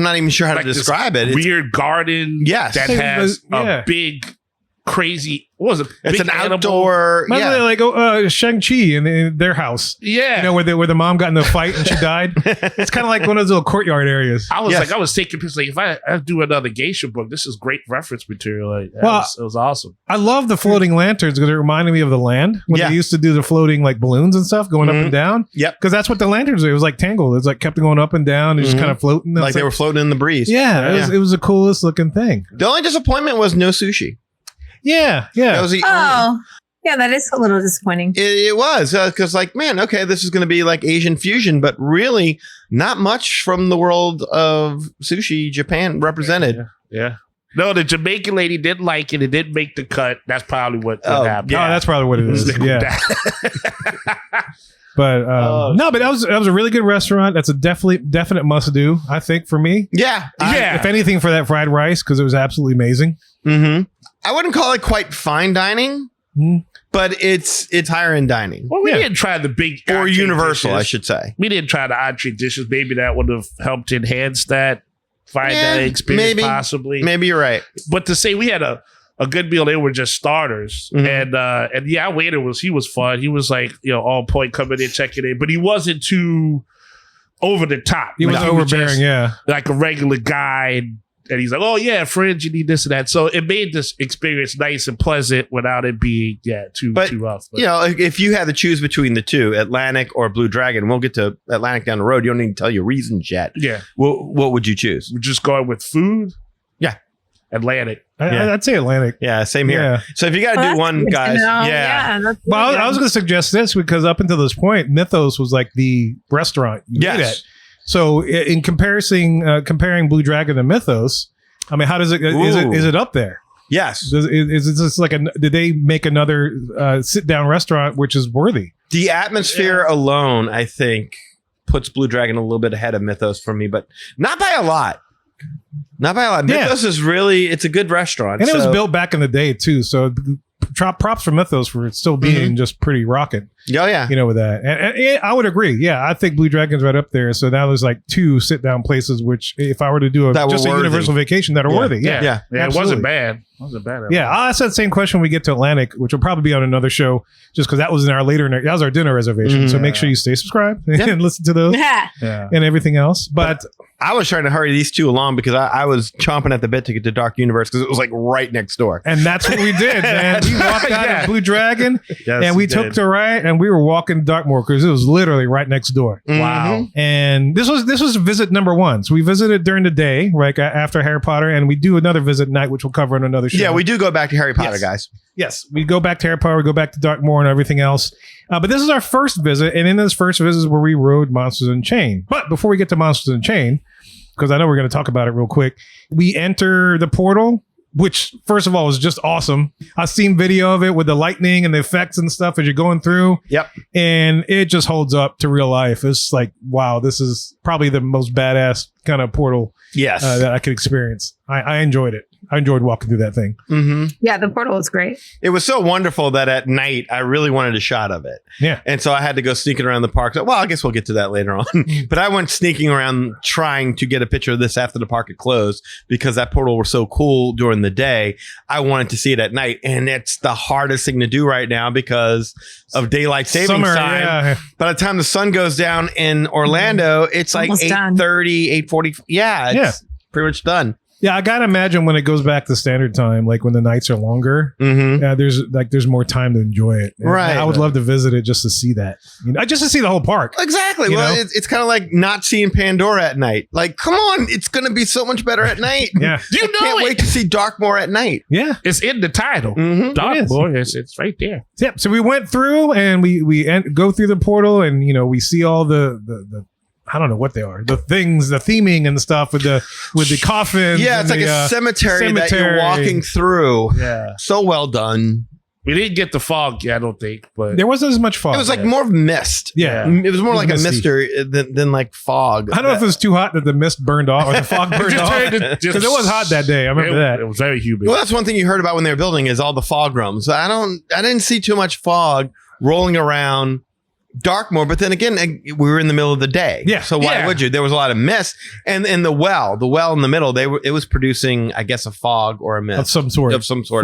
not even sure how Like to this describe it. It's, weird garden Yes. that It has was- yeah. a big, crazy. What was it? it's Big an animal? outdoor. Remember Yeah. like Shang-Chi in their house. Yeah. You know, where the mom got in the fight and she died. It's kind of like one of those little courtyard areas. I was Yes. I was taking pictures. Like, if I do another geisha book, this is great reference material. Like, Well, it was awesome. I love the floating lanterns because it reminded me of the land when Yeah. they used to do the floating like balloons and stuff going up Mhm. and down. Yep. Because that's what the lanterns were. It was like Tangled. It's like kept going up and down and just Mhm. kind of floating. Like It's they were floating in the breeze. Yeah, it was the coolest looking thing. The only disappointment was no sushi. Yeah, yeah. That was the only. Oh, yeah, that is a little disappointing. It was because, like, man, okay, this is going to be like Asian fusion, but really not much from the world of sushi Japan represented. Yeah. No, the Jamaican lady didn't like it. It didn't make the cut. That's probably what Oh, happened. Oh, that's probably what it is. Yeah. But Oh. no, but that was a really good restaurant. That's a definite must do, I think, for me. Yeah. Yeah. If anything, for that fried rice, because it was absolutely amazing. I wouldn't call it quite fine dining, Mhm. but it's higher end dining Well, we Yeah. didn't try the big or entree universal, I dishes. should say. We didn't try the entree dishes. Maybe that would have helped enhance that fine Yeah, dining experience, maybe. possibly. Maybe you're right. But to say we had a a good meal. They were just starters. Mhm. And yeah, our waiter was fun. He was like, on point, coming in, checking in, but he wasn't too over the top. He was Like, overbearing, just yeah. like a regular guy. And he's like, oh yeah, friends, you need this and that. So it made this experience nice and pleasant without it being too rough. But, If you had to choose between the two, Atlantic or Blue Dragon, we'll get to Atlantic down the road. You don't need to tell your reasons yet. yeah, What would you choose? we're just going with food. Yeah. Atlantic. I'd say Atlantic. Yeah, same here. Yeah. So if you got to do one, guys, That's Well, good. I was going to suggest this because up until this point, Mythos was like the restaurant you ate at. So in comparing Blue Dragon to Mythos, I mean, how does it is it up there? Yes. Is it just like did they make another sit down restaurant which is worthy? The atmosphere alone, I think, puts Blue Dragon a little bit ahead of Mythos for me, but not by a lot. Not by a lot. Yeah. Mythos is it's a good restaurant. And it was built back in the day too, so props for Mythos for still being just pretty rocking. Oh yeah. With that. And I would agree. Yeah, I think Blue Dragon's right up there. So now there's like two sit down places, which if I were to do That just were a worthy. universal vacation that are worthy. Yeah. Yeah. It Absolutely. wasn't bad. It wasn't bad. At Yeah, all. I'll ask that same question when we get to Atlantic, which will probably be on another show, just because that was in our that was our dinner reservation. So make sure you stay subscribed and listen to those Yeah. and everything else. But I was trying to hurry these two along because I was chomping at the bit to get to Dark Universe because it was like right next door. and that's what we did, man. We walked out of Blue Dragon Yes, and we you took did. to right and we were walking Darkmoor because it was literally right next door. Wow. And this was visit number one. So we visited during the day, right after Harry Potter, and we do another visit at night, which we'll cover in another show. Yeah, we do go back to Harry Potter, guys. Yes, we go back to Harry Potter, we go back to Darkmoor and everything else. But this is our first visit, and in this first visit is where we rode Monsters Unchained. But before we get to Monsters Unchained, because I know we're going to talk about it real quick, we enter the portal, which first of all is just awesome. I've seen video of it with the lightning and the effects and stuff as you're going through. Yep. And it just holds up to real life. It's like, wow, this is probably the most badass kind of portal Yes. that I could experience. I enjoyed it. I enjoyed walking through that thing. Mm-hmm. Yeah, the portal is great. It was so wonderful that at night I really wanted a shot of it. Yeah. And so I had to go sneaking around the park. So, well, I guess we'll get to that later on. But I went sneaking around trying to get a picture of this after the park had closed because that portal was so cool during the day. I wanted to see it at night. And it's the hardest thing to do right now because of daylight savings Summer, time. yeah. By the time the sun goes down in Orlando, it's like Almost done. 8:30, 8:40. Yeah, it's pretty much done. Yeah, I gotta imagine when it goes back to standard time, like when the nights are longer, Mm-hmm. there's more time to enjoy it. And Right. I would love to visit it just to see that, just to see the whole park. Exactly. You Well, know? it's kind of like not seeing Pandora at night. Like, come on, it's going to be so much better at night. Yeah, You I know can't it. wait to see Darkmoor at night. yeah, It's in the title. Mm-hmm. Dark It is. boy, it's right there. yeah. So we went through and we go through the portal, and we see all the I don't know what they are, the things, the theming and stuff with the coffins. Yeah, it's and like the, a cemetery that you're cemetery. walking through. Yeah. So well done. We didn't get the fog, I don't think, but There wasn't as much fog. It was like more of mist. yeah. It was more It was like a misty. mystery than like fog. I don't know if it was too hot that the mist burned off or the fog burned Just off. turned it- just- Because it was hot that day. I remember that. It was very humid. Well, that's one thing you heard about when they were building is all the fog rooms. I didn't see too much fog rolling around Darkmoor, but then again, we were in the middle of the day. Yeah. So why Yeah. would you? There was a lot of mist, and the well in the middle, it was producing, I guess, a fog or a mist Of some sort. I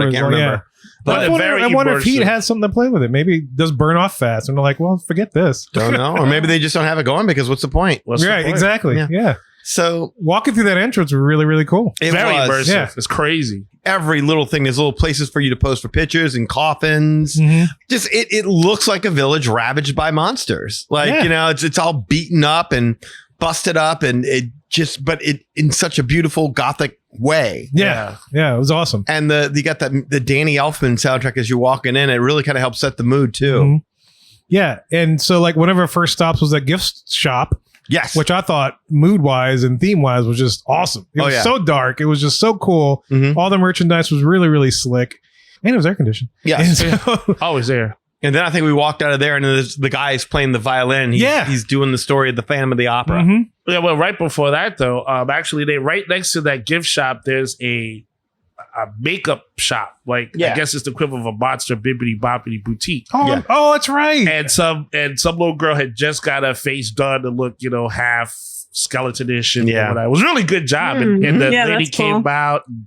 can't Yeah. remember. But I wonder, very I wonder if heat immersive. has something to play with it. Maybe it does burn off fast. And they're like, well, forget this. Don't know, or maybe they just don't have it going because what's the point? What's the right, point? exactly. Yeah. Yeah. So Walking through that entrance was really, really cool. it Very was immersive. yeah. It's crazy. every little thing. There's little places for you to post for pictures and coffins. Mhm. Just it looks like a village ravaged by monsters. Like Yeah. it's all beaten up and busted up, and but in such a beautiful gothic way. Yeah. Yeah. It was awesome. And you got the Danny Elfman soundtrack as you're walking in. It really kind of helps set the mood too. Mhm. Yeah. And so like one of our first stops was a gift shop, Yes. which I thought mood wise and theme wise was just awesome. It Oh, was yeah. so dark. It was just so cool. Mhm. All the merchandise was really, really slick. And it was air conditioned. Yes. And so, Always there. And then I think we walked out of there, and the guy is playing the violin. He's doing the story of the Phantom of the Opera. Mhm. Yeah, well, right before that though, actually, they right next to that gift shop. There's a makeup shop. Like Yeah. I guess it's the equivalent of a Monster Bibbidi Boppity boutique. Oh, Yeah. oh, that's right. And some little girl had just got her face done to look, half skeletonish and Yeah. whatever. It was a really good job. And the Yeah, lady that's cool. came out and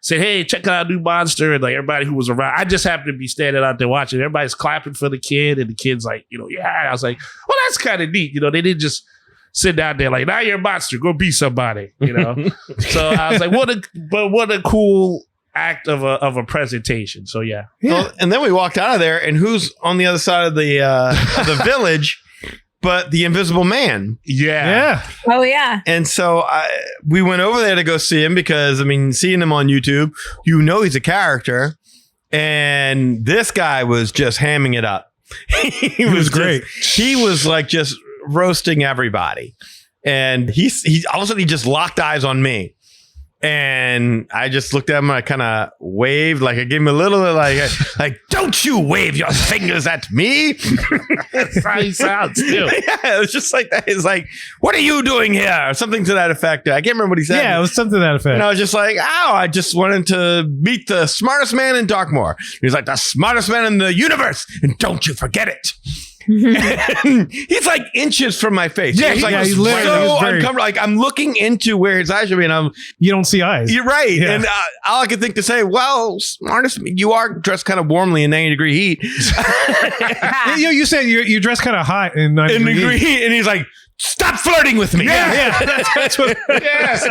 said, "Hey, check out a new monster," and like everybody who was around, I just happened to be standing out there watching. Everybody's clapping for the kid, and the kid's like, yeah. I was like, well, that's kind of neat. They didn't just sit down there like, now you're a monster, go be somebody. So I was like, what a cool act of a presentation. So yeah. Well, and then we walked out of there, and who's on the other side of the village? But the Invisible Man. Yeah. Oh, yeah. And so we went over there to go see him because, seeing him on YouTube, he's a character. And this guy was just hamming it up. he was great. He was like just roasting everybody. And he all of a sudden he just locked eyes on me. And I just looked at him and I kind of waved, like I gave him a little like, don't you wave your fingers at me. That's how he sounds too. Yeah, it was just like that. It's like, what are you doing here? Or something to that effect. I can't remember what he said. Yeah, it was something to that effect. And I was just like, I just wanted to meet the smartest man in Darkmoor. He's like, the smartest man in the universe. And don't you forget it. And he's like inches from my face. Yeah, he's like he's so very uncomfortable. Like I'm looking into where his eyes should be, and you don't see eyes. You're right. Yeah. And all I could think to say, well, smartest, you are dressed kind of warmly in 90-degree heat. You said you're dressed kind of hot in 90-degree heat. And he's like, stop flirting with me. Yeah. That's what. Yes.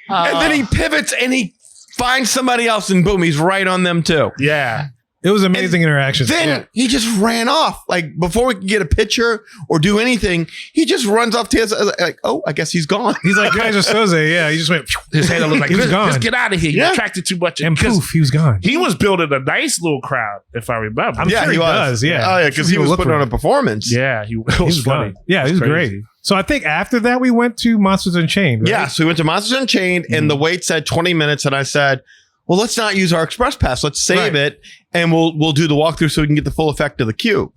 And then he pivots and he finds somebody else, and boom, he's right on them too. Yeah. It was amazing interaction. Then he just ran off. Like before we could get a picture or do anything, he just runs off to his like, oh, I guess he's gone. He's like Kaiser Soze. Yeah, he just went. His head looked like, he was gone. Let's get out of here. You attracted too much. And poof, he was gone. He was building a nice little crowd, if I remember. I'm sure he does. Yeah. Oh yeah, because he was putting on a performance. Yeah, he was funny. Yeah, he was great. So I think after that we went to Monsters Unchained. Right? Yeah, so we went to Monsters Unchained, and the wait said 20 minutes, and I said, well, let's not use our express pass. Let's save it, and we'll do the walkthrough so we can get the full effect of the queue.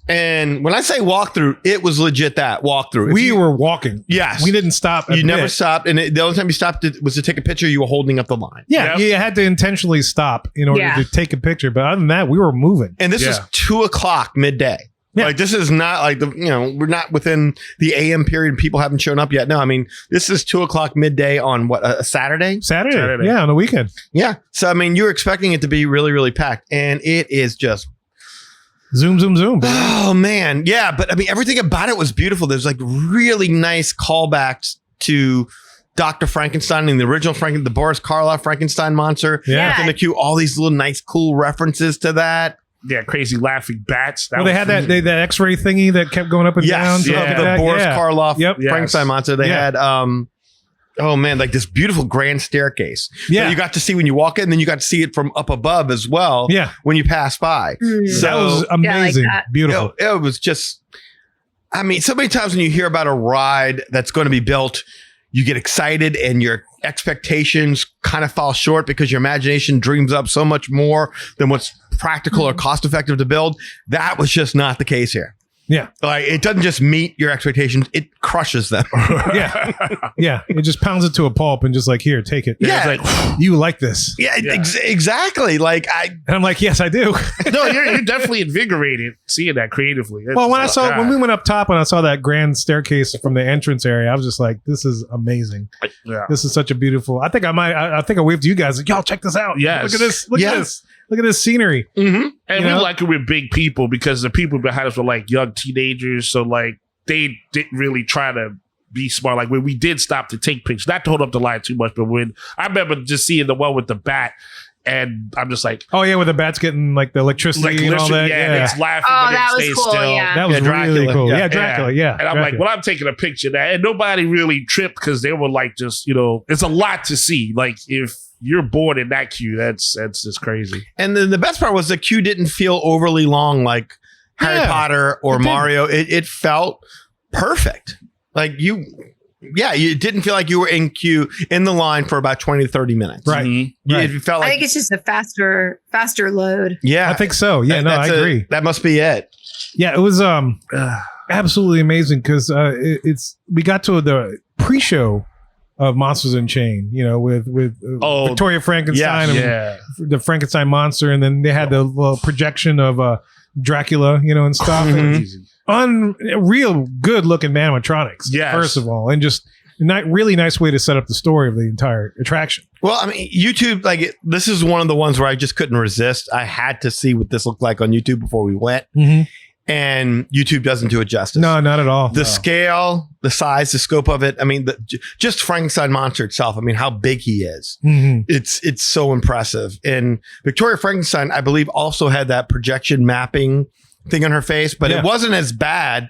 And when I say walkthrough, it was legit that walkthrough. We were walking. Yes. We didn't stop. You never stopped. And the only time you stopped was to take a picture. You were holding up the line. Yeah. You had to intentionally stop in order to take a picture. But other than that, we were moving. And this is 2:00 midday. Yeah. Like this is not like we're not within the AM period. People haven't shown up yet. No, this is 2:00 midday on what, a Saturday? Saturday. Yeah. On the weekend. Yeah. So, you're expecting it to be really, really packed, and it is just zoom, zoom, zoom. Baby. Oh man. Yeah. But everything about it was beautiful. There's like really nice callbacks to Dr. Frankenstein and the original the Boris Karloff Frankenstein monster. Yeah. In the queue, all these little nice, cool references to that. Yeah, crazy laughing bats. They had that X-ray thingy that kept going up and down. The Boris Karloff Frankenstein monster. They had oh man, like this beautiful grand staircase. Yeah, that you got to see when you walk in, and then you got to see it from up above as well. Yeah, when you pass by. So that was amazing, beautiful. It was just, so many times when you hear about a ride that's going to be built, you get excited and your expectations kind of fall short because your imagination dreams up so much more than what's practical or cost effective to build. That was just not the case here. Yeah. Like it doesn't just meet your expectations, it crushes them. Yeah. It just pounds it to a pulp and just like, here, take it. Yeah. It's like, you like this. Yeah. Exactly. Like and I'm like, yes, I do. No, you're definitely invigorated seeing that creatively. Well, when we went up top and I saw that grand staircase from the entrance area, I was just like, this is amazing. Yeah. This is such a beautiful, I think I waved to you guys like, y'all check this out. Yes. Look at this. Look at this. Look at this scenery. Mm-hmm. And we like it with big people because the people behind us were like young teenagers. So like they didn't really try to be smart. Like when we did stop to take pictures, not to hold up the line too much, but when I remember just seeing the one with the bat, and I'm just like, oh yeah, with the bats getting like the electricity and all that. Yeah, and it's laughing, but that it was stays cool, still. yeah. That was really cool. Yeah, Dracula. Yeah, and I'm like, well, I'm taking a picture of that, and nobody really tripped because they were like, just it's a lot to see. Like if you're bored in that queue, that's just crazy. And then the best part was the queue didn't feel overly long like Harry Potter or Mario. It felt perfect. Like you didn't feel like you were in the line for about 20 to 30 minutes. Right. Mm-hmm. Right. It felt like, I think it's just a faster load. Yeah. I think so. Yeah, I agree. That must be it. Yeah, it was absolutely amazing because we got to the pre-show of Monsters Unchained, with Victoria Frankenstein and the Frankenstein monster, and then they had the little projection of Dracula, and stuff. Mm-hmm. Unreal good looking animatronics, first of all, and just really nice way to set up the story of the entire attraction. Well, I mean, YouTube, this is one of the ones where I just couldn't resist. I had to see what this looked like on YouTube before we went. Mm-hmm. And YouTube doesn't do it justice. No, not at all. The scale, the size, the scope of it. I mean, just Frankenstein monster itself. I mean, how big he is. Mm-hmm. It's so impressive. And Victoria Frankenstein, I believe, also had that projection mapping thing on her face, but it wasn't as bad.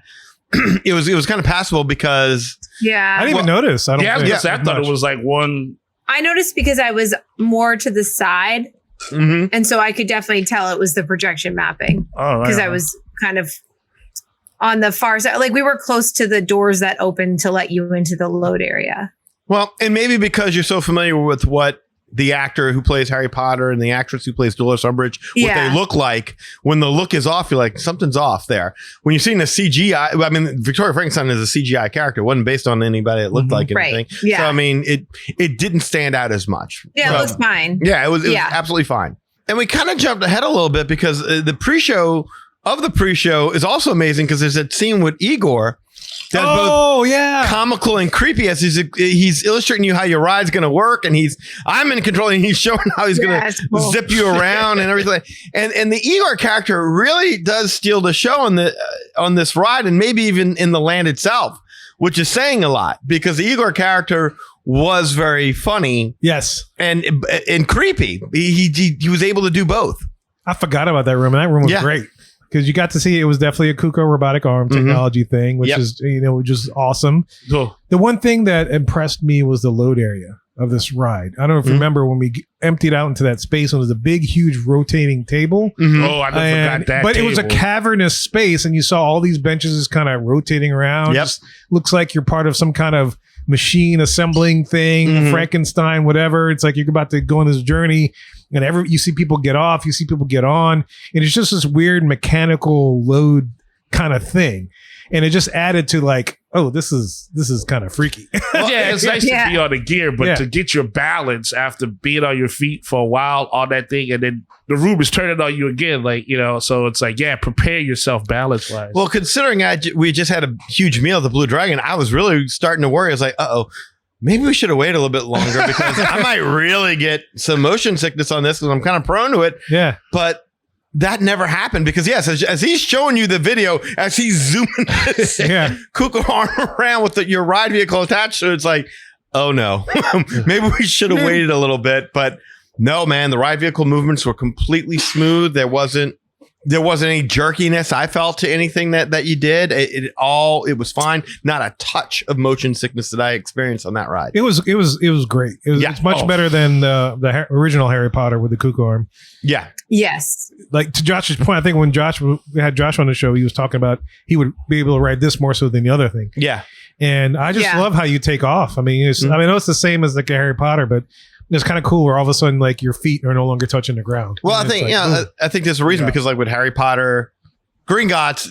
It was kind of passable because Yeah. I didn't even notice. I thought it was like one. I noticed because I was more to the side. Mm-hmm. And so I could definitely tell it was the projection mapping because I was kind of on the far side. Like we were close to the doors that opened to let you into the load area. Well, and maybe because you're so familiar with what the actor who plays Harry Potter and the actress who plays Dolores Umbridge, what they look like, when the look is off, you're like, something's off there. When you're seeing the CGI, I mean, Victoria Frankenstein is a CGI character. It wasn't based on anybody that looked like anything. Right. Yeah. So, I mean, it didn't stand out as much. Yeah, So, it was fine. Yeah, it was absolutely fine. And we kind of jumped ahead a little bit because the pre-show is also amazing because there's that scene with Igor that's both comical and creepy as he's illustrating you how your ride's going to work, and I'm in control, and he's showing how he's going to zip you around and everything. And the Igor character really does steal the show on this ride, and maybe even in the land itself, which is saying a lot because the Igor character was very funny, and creepy. He was able to do both. I forgot about that room, and that room was great. Because you got to see it was definitely a Kuko robotic arm technology thing, which is just awesome. Oh. The one thing that impressed me was the load area of this ride. I don't know if you remember when we emptied out into that space, and it was a big, huge rotating table. Mm-hmm. Oh, I forgot that. But table. it was a cavernous space, and you saw all these benches just kind of rotating around. Yep. Just looks like you're part of some kind of machine assembling thing, Frankenstein, whatever. It's like you're about to go on this journey. And you see people get off, you see people get on, and it's just this weird mechanical load kind of thing. And it just added to like, oh, this is kind of freaky. Yeah, it's nice to be on the gear, but to get your balance after being on your feet for a while on that thing, and then the room is turning on you again, so it's like, prepare yourself balance-wise. Well, considering we just had a huge meal at the Blue Dragon, I was really starting to worry. I was like, maybe we should have waited a little bit longer because I might really get some motion sickness on this because I'm kind of prone to it. Yeah. But that never happened because, yes, as he's showing you the video, as he's zooming this Kuko arm around with your ride vehicle attached to it, it's like, oh no, maybe we should have waited a little bit. But no, man, the ride vehicle movements were completely smooth. There wasn't any jerkiness I felt to anything that you did. It was fine. Not a touch of motion sickness that I experienced on that ride. It was great. It's much better than the original Harry Potter with the Kuko arm. Yeah. Yes. Like to Josh's point, I think when we had Josh on the show, he was talking about he would be able to ride this more so than the other thing. Yeah. And I just love how you take off. I mean, I know it's the same as like a Harry Potter, but it's kind of cool where all of a sudden like your feet are no longer touching the ground. Well, I think I think there's a reason because like with Harry Potter, Gringotts,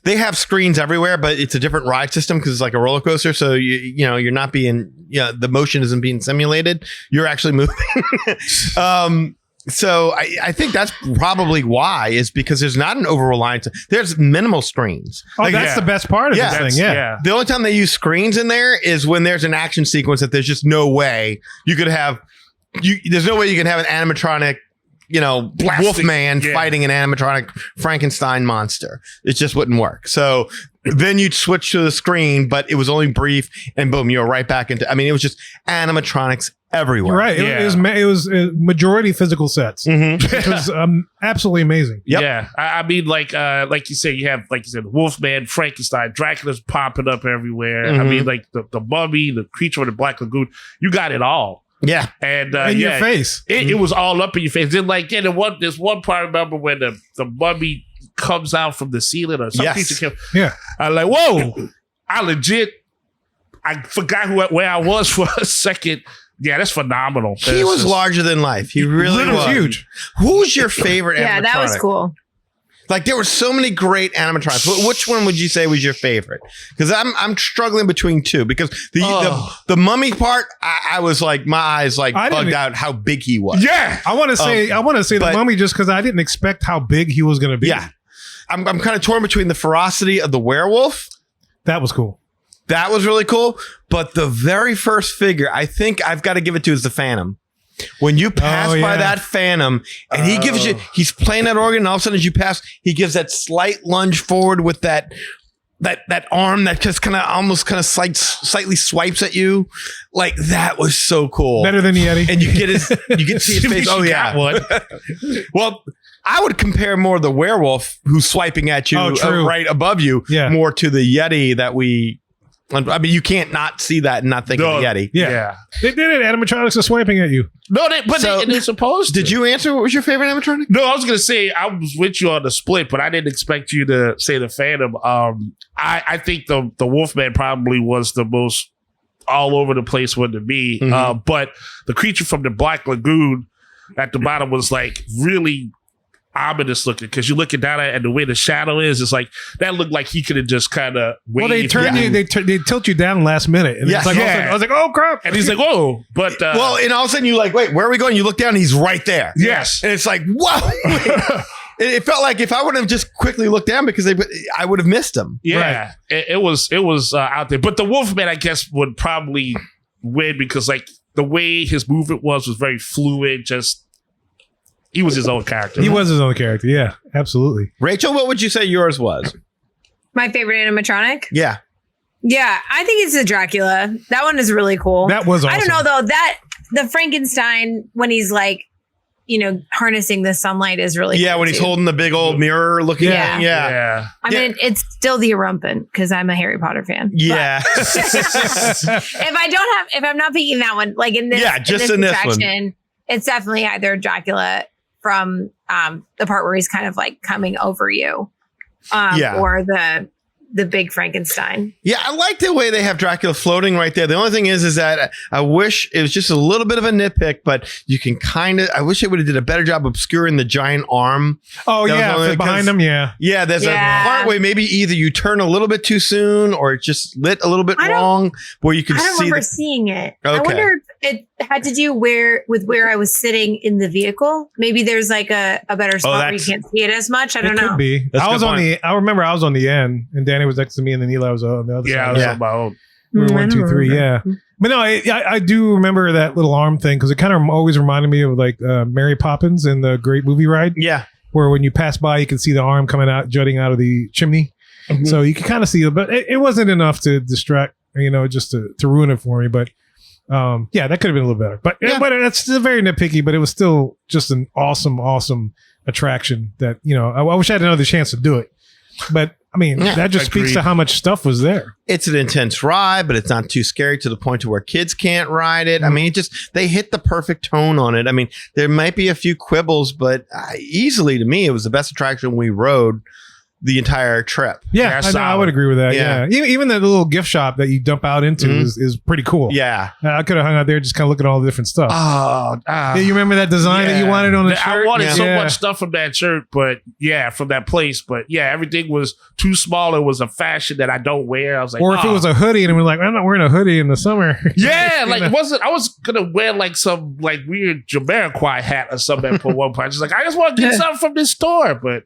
they have screens everywhere, but it's a different ride system because it's like a roller coaster. So you're not being the motion isn't being simulated. You're actually moving. So I think that's probably why is because there's not an over reliance. There's minimal screens. Oh, that's the best part of this thing. Yeah. The only time they use screens in there is when there's an action sequence that there's just no way you could have. There's no way you can have an animatronic, Wolfman fighting an animatronic Frankenstein monster. It just wouldn't work. So then you'd switch to the screen, but it was only brief, and boom, you're right back into. I mean, it was just animatronics everywhere. You're right. It was a majority physical sets. Mm-hmm. It was absolutely amazing. Yep. Yeah. I mean, like you said, you have, like you said, Wolfman, Frankenstein, Dracula's popping up everywhere. Mm-hmm. I mean, like the mummy, the creature of the Black Lagoon, you got it all. Yeah. And in your face. It was all up in your face. Then there's one part I remember when the mummy comes out from the ceiling or some creature came. Yeah. I'm like, whoa. I forgot where I was for a second. Yeah, that's phenomenal. He was larger than life. He really was huge. Who's your favorite animatronic? Yeah, that was cool. Like there were so many great animatronics. Which one would you say was your favorite? Because I'm struggling between two. Because the mummy part, I was like my eyes like bugged out how big he was. Yeah, I want to say the mummy just because I didn't expect how big he was going to be. Yeah, I'm kind of torn between the ferocity of the werewolf. That was cool. That was really cool. But the very first figure, I think I've got to give it to is the Phantom. When you pass by that Phantom and he gives you, he's playing that organ, and all of a sudden as you pass, he gives that slight lunge forward with that arm that just almost slightly swipes at you. Like, that was so cool. Better than the Yeti. And you get to see his face. Oh yeah. Well, I would compare more the werewolf who's swiping at you right above you more to the Yeti that we. I mean, you can't not see that and not think of the Yeti. Yeah. They did it. Animatronics are swiping at you. No, they're supposed to. Did you answer what was your favorite animatronic? No, I was going to say I was with you on the split, but I didn't expect you to say the Phantom. I think the Wolfman probably was the most all over the place one to me. But the creature from the Black Lagoon at the bottom was like really ominous looking, because you're looking down at it and the way the shadow is, it's like that looked like he could have just kind of well, they turn you, they tilt you down last minute, and it's like I was like, oh crap, and he's like, whoa, but well, and all of a sudden you're like, wait, where are we going? You look down and he's right there. Yes, and it's like, whoa. It felt like if I would have just quickly looked down, because I would have missed him. Yeah, right. it was out there, but the Wolfman, I guess, would probably win, because like the way his movement was very fluid. He was his own character. He was his own character. Yeah, absolutely. Rachel, what would you say yours was? My favorite animatronic? Yeah. Yeah, I think it's the Dracula. That one is really cool. That was awesome. I don't know, though. The Frankenstein, when he's like, harnessing the sunlight is really cool, when he's holding the big old mirror looking at him. Yeah. I mean, it's still the Erumpent, because I'm a Harry Potter fan. Yeah. if I'm not picking that one, like in this, in this one, it's definitely either Dracula from the part where he's kind of like coming over you, or the big Frankenstein. Yeah, I like the way they have Dracula floating right there. The only thing is that I wish it was just a little bit of a nitpick, but you can I wish it would have did a better job obscuring the giant arm. Oh yeah, behind him. Yeah. Yeah, there's a part where maybe either you turn a little bit too soon or it just lit a little bit wrong, where you can see. I don't remember seeing it. Okay. I wonder if it had to do with where I was sitting in the vehicle. Maybe there's like a better spot where you can't see it as much. I don't know. Could be. I remember I was on the end, and Danny was next to me, and then Eli was on the other side. I was on my own. We were 1, 2, 3. Yeah. But no, I do remember that little arm thing, because it kind of always reminded me of like Mary Poppins in the Great Movie Ride. Yeah. Where when you pass by, you can see the arm jutting out of the chimney. Mm-hmm. So you can kind of see it, but it wasn't enough to distract, just to ruin it for me. But that could have been a little better. But that's still very nitpicky, but it was still just an awesome attraction that, I wish I had another chance to do it. But I mean, that just speaks to how much stuff was there. It's an intense ride, but it's not too scary to the point to where kids can't ride it. I mean, they hit the perfect tone on it. I mean, there might be a few quibbles, but easily to me, it was the best attraction we rode the entire trip. Yeah, I would agree with that. Yeah. Even the little gift shop that you dump out into is pretty cool. Yeah. I could have hung out there just kind of looking at all the different stuff. You remember that design that you wanted on the shirt? I wanted so much stuff from that shirt, but from that place. But everything was too small. It was a fashion that I don't wear. I was like, or if it was a hoodie and we're like, I'm not wearing a hoodie in the summer. Yeah, like it wasn't. I was gonna wear like some like weird Jamiroquai hat or something for one part. Just like, I just want to get something from this store, but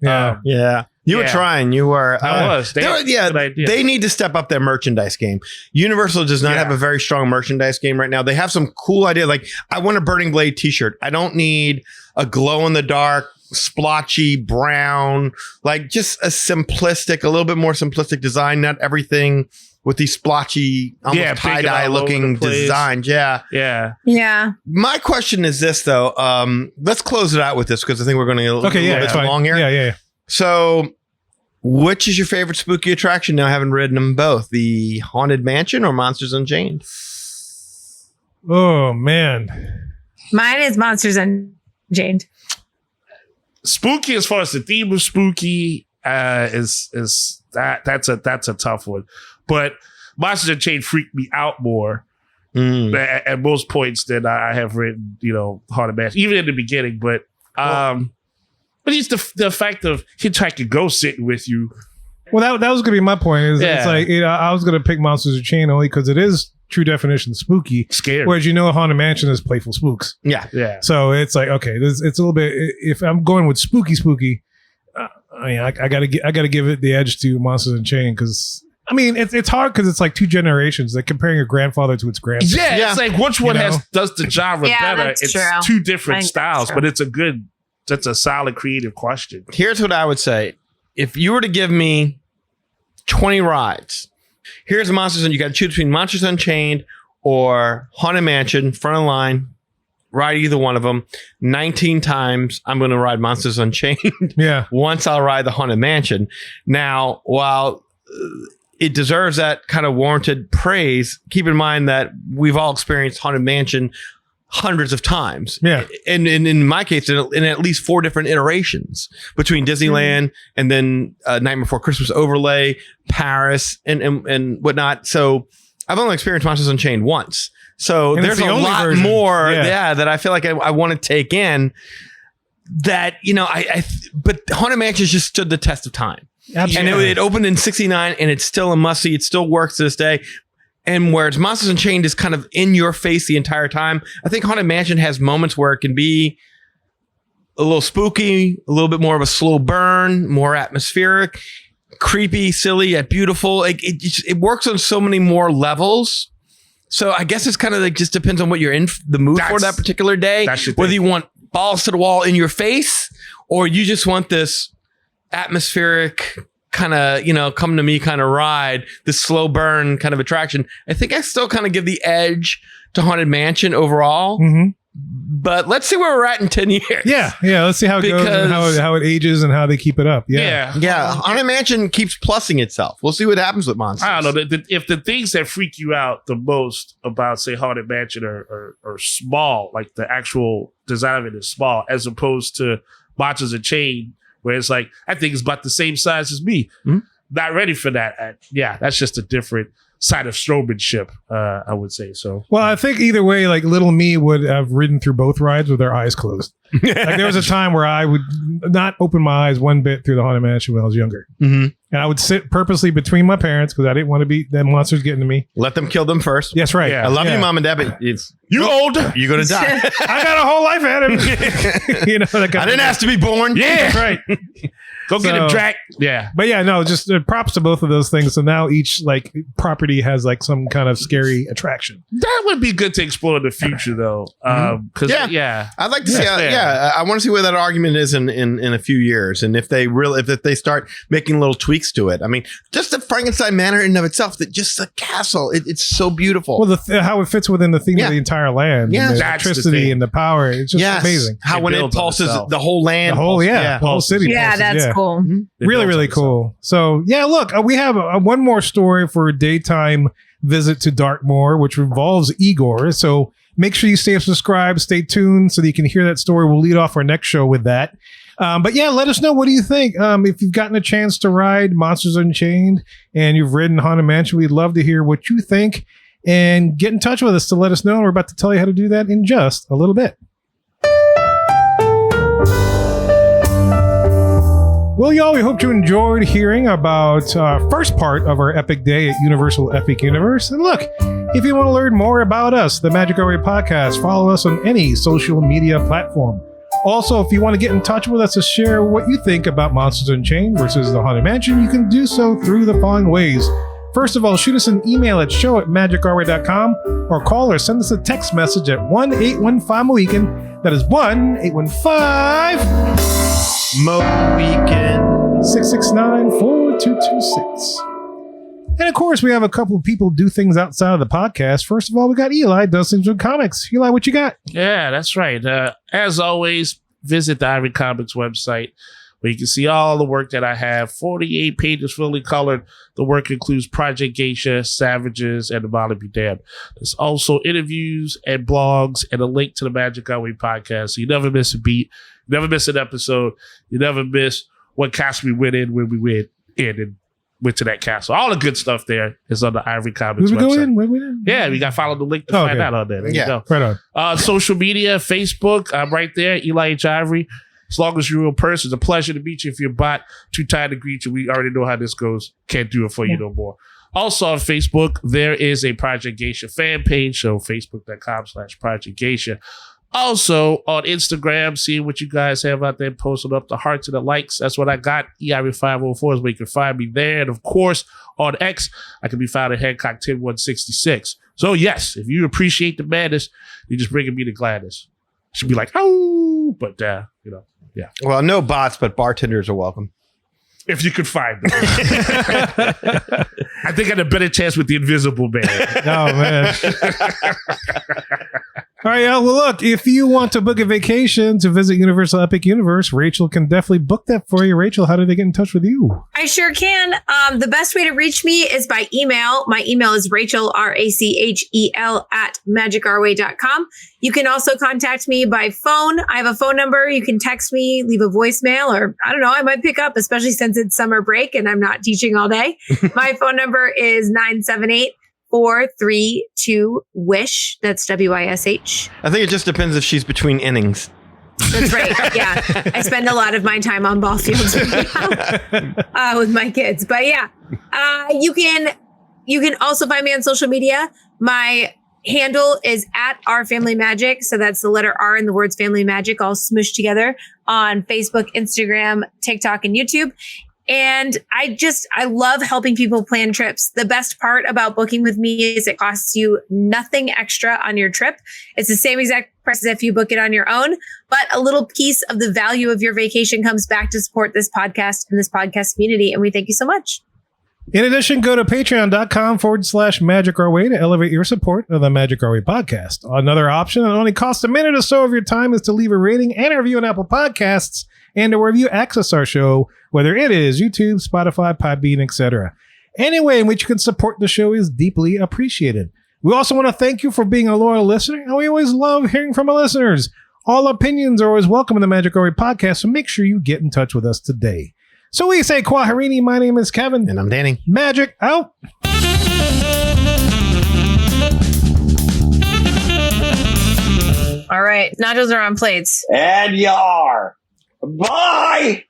You were trying. You were. I was. They need to step up their merchandise game. Universal does not have a very strong merchandise game right now. They have some cool ideas. Like, I want a Burning Blade t-shirt. I don't need a glow in the dark, splotchy brown. Like, just a little bit more simplistic design. Not everything with these splotchy, almost tie-dye looking designs. Yeah. My question is this, though. Let's close it out with this, because I think we're going to get a little bit long here. Yeah. So, which is your favorite spooky attraction? Now, having ridden them both, the Haunted Mansion or Monsters Unchained? Oh man, mine is Monsters Unchained. Spooky, as far as the theme of spooky, is that's a tough one. But Monsters Unchained freaked me out more at most points than I have ridden, Haunted Mansion, even in the beginning. But just the fact of Hitchhiker Ghost sitting with you. Well, that was going to be my point. It's like, I was going to pick Monsters Unchained only because it is true definition spooky. Scary. Whereas Haunted Mansion is playful spooks. Yeah. So it's like, okay, it's a little bit, if I'm going with spooky, I got to give it the edge to Monsters Unchained, because I mean, it's hard because it's like two generations, like comparing a grandfather to its grandson. Yeah, it's like which one does the genre better? that's It's true. two different styles, true. but that's a solid creative question. Here's what I would say. If you were to give me 20 rides, here's Monsters, and you got to choose between Monsters Unchained or Haunted Mansion, front of line, ride either one of them. 19 times I'm going to ride Monsters Unchained. Yeah. Once I'll ride the Haunted Mansion. Now, while it deserves that kind of warranted praise, keep in mind that we've all experienced Haunted Mansion hundreds of times. Yeah. And in my case, in at least 4 different iterations between Disneyland and then Night Before Christmas overlay, Paris, and whatnot. So I've only experienced Monsters Unchained once. So And it's there's the a only lot version. more, Yeah. that I feel like I want to take in. That, but Haunted Mansion just stood the test of time. Absolutely. And it opened in 69 and it's still a must see. It still works to this day. And whereas Monsters Unchained is kind of in your face the entire time, I think Haunted Mansion has moments where it can be a little spooky, a little bit more of a slow burn, more atmospheric, creepy, silly, yet beautiful. It works on so many more levels. So I guess it's kind of like just depends on what you're in the mood for that particular day. Whether you want balls to the wall in your face or you just want this atmospheric kind of, come to me kind of ride, this slow burn kind of attraction. I think I still kind of give the edge to Haunted Mansion overall. Mm-hmm. But let's see where we're at in 10 years. Yeah. Let's see how it goes and how it ages and how they keep it up. Yeah. Haunted Mansion keeps plussing itself. We'll see what happens with Monsters. I don't know. If the things that freak you out the most about, say, Haunted Mansion are small, like the actual design of it is small, as opposed to Monsters Unchained, where it's like, I think it's about the same size as me. Mm-hmm. Not ready for that. That's just a different side of showmanship, I would say. So, Well, I think either way, like little me would have ridden through both rides with their eyes closed. Like there was a time where I would not open my eyes one bit through the Haunted Mansion when I was younger. Mm-hmm. And I would sit purposely between my parents because I didn't want to be them monsters getting to me. Let them kill them first. Yes, right. Yeah. I love you, Mom and Dad, but if you older, you're going to die. I got a whole life ahead of me. That kind I didn't ask to be born. Yeah. That's right. go get him, Drac. Yeah. But yeah, no, just props to both of those things. So now each like property has like some kind of scary attraction. That would be good to explore in the future, though. Because I'd like to see. fair. I want to see where that argument is in a few years, and if they start making little tweaks to it. I mean, just the Frankenstein Manor in and of itself, that just the castle, it's so beautiful. Well, how it fits within the theme of the entire land. Yeah. And the That's the electricity thing. and the power. It's just amazing. How It when it builds on pulses itself. the whole land, The whole, the whole city. Yeah, pulses, that's cool. It Really, builds really on itself. cool. So, yeah, look, we have one more story for a daytime visit to Dartmoor, which involves Igor. So make sure you stay subscribed, stay tuned so that you can hear that story. We'll lead off our next show with that. But yeah, let us know. What do you think? If you've gotten a chance to ride Monsters Unchained and you've ridden Haunted Mansion, we'd love to hear what you think and get in touch with us to let us know. We're about to tell you how to do that in just a little bit. Well, y'all, we hope you enjoyed hearing about first part of our epic day at Universal Epic Universe. And look, if you want to learn more about us, the Magic Our Way Podcast, follow us on any social media platform. Also, if you want to get in touch with us to share what you think about Monsters Unchained versus the Haunted Mansion, you can do so through the following ways. First of all, shoot us an email at show@magicourway.com or call or send us a text message at 1-815-MOWEEKEND. That is 1-815-669-4226. 669-4226. And of course, we have a couple of people do things outside of the podcast. First of all, we got Eli, does things with comics. Eli, what you got? Yeah, that's right. As always, visit the Ivory Comics website where you can see all the work that I have. 48 pages fully colored. The work includes Project Geisha, Savages, and The Molly Be Damned. There's also interviews and blogs and a link to the Magic Our Way podcast. So you never miss a beat. You never miss an episode. You never miss what castle we went in when we went in and went to that castle. All the good stuff there is on the Ivory Comics Where we website. go in? Where we in? Yeah, we got to follow the link to find out on there. There you go. Right on. Social media, Facebook, I'm right there, Eli H. Ivory. As long as you're a real person, it's a pleasure to meet you. If you're a bot, too tired to greet you. We already know how this goes. Can't do it for you no more. Also on Facebook, there is a Project Geisha fan page, so facebook.com/Project Geisha. Also on Instagram, seeing what you guys have out there, posting up the hearts and the likes. That's what I got. EIV504 is where you can find me there. And of course, on X, I can be found at Hancock 10166. So yes, if you appreciate the madness, you're just bringing me the gladness. Should be like, oh, but yeah. Well, no bots, but bartenders are welcome. If you could find them. I think I had a better chance with the Invisible Man. Oh, man. All right, well, look, if you want to book a vacation to visit Universal Epic Universe, Rachel can definitely book that for you. Rachel, how do they get in touch with you? I sure can. The best way to reach me is by email. My email is Rachel, RACHEL @magicourway.com. You can also contact me by phone. I have a phone number. You can text me, leave a voicemail, or I don't know, I might pick up, especially since it's summer break and I'm not teaching all day. My phone number is 978-432-WISH. That's WISH. I think it just depends if she's between innings. That's right. Yeah. I spend a lot of my time on ball fields with my kids. But yeah, you can also find me on social media. My handle is @OurFamilyMagic. So that's the letter R and the words Family Magic all smushed together on Facebook, Instagram, TikTok, and YouTube. And I love helping people plan trips. The best part about booking with me is it costs you nothing extra on your trip. It's the same exact price as if you book it on your own, but a little piece of the value of your vacation comes back to support this podcast and this podcast community. And we thank you so much. In addition, go to patreon.com/Magic Our Way to elevate your support of the Magic Our Way podcast. Another option that only costs a minute or so of your time is to leave a rating and a review on Apple Podcasts and to wherever you access our show, whether it is YouTube, Spotify, Podbean, etc. Any way in which you can support the show is deeply appreciated. We also want to thank you for being a loyal listener, and we always love hearing from our listeners. All opinions are always welcome in the Magic Our Way podcast, so make sure you get in touch with us today. So we say Kwaharini, my name is Kevin. And I'm Danny. Magic out. All right. Nachos are on plates. And you are. Bye!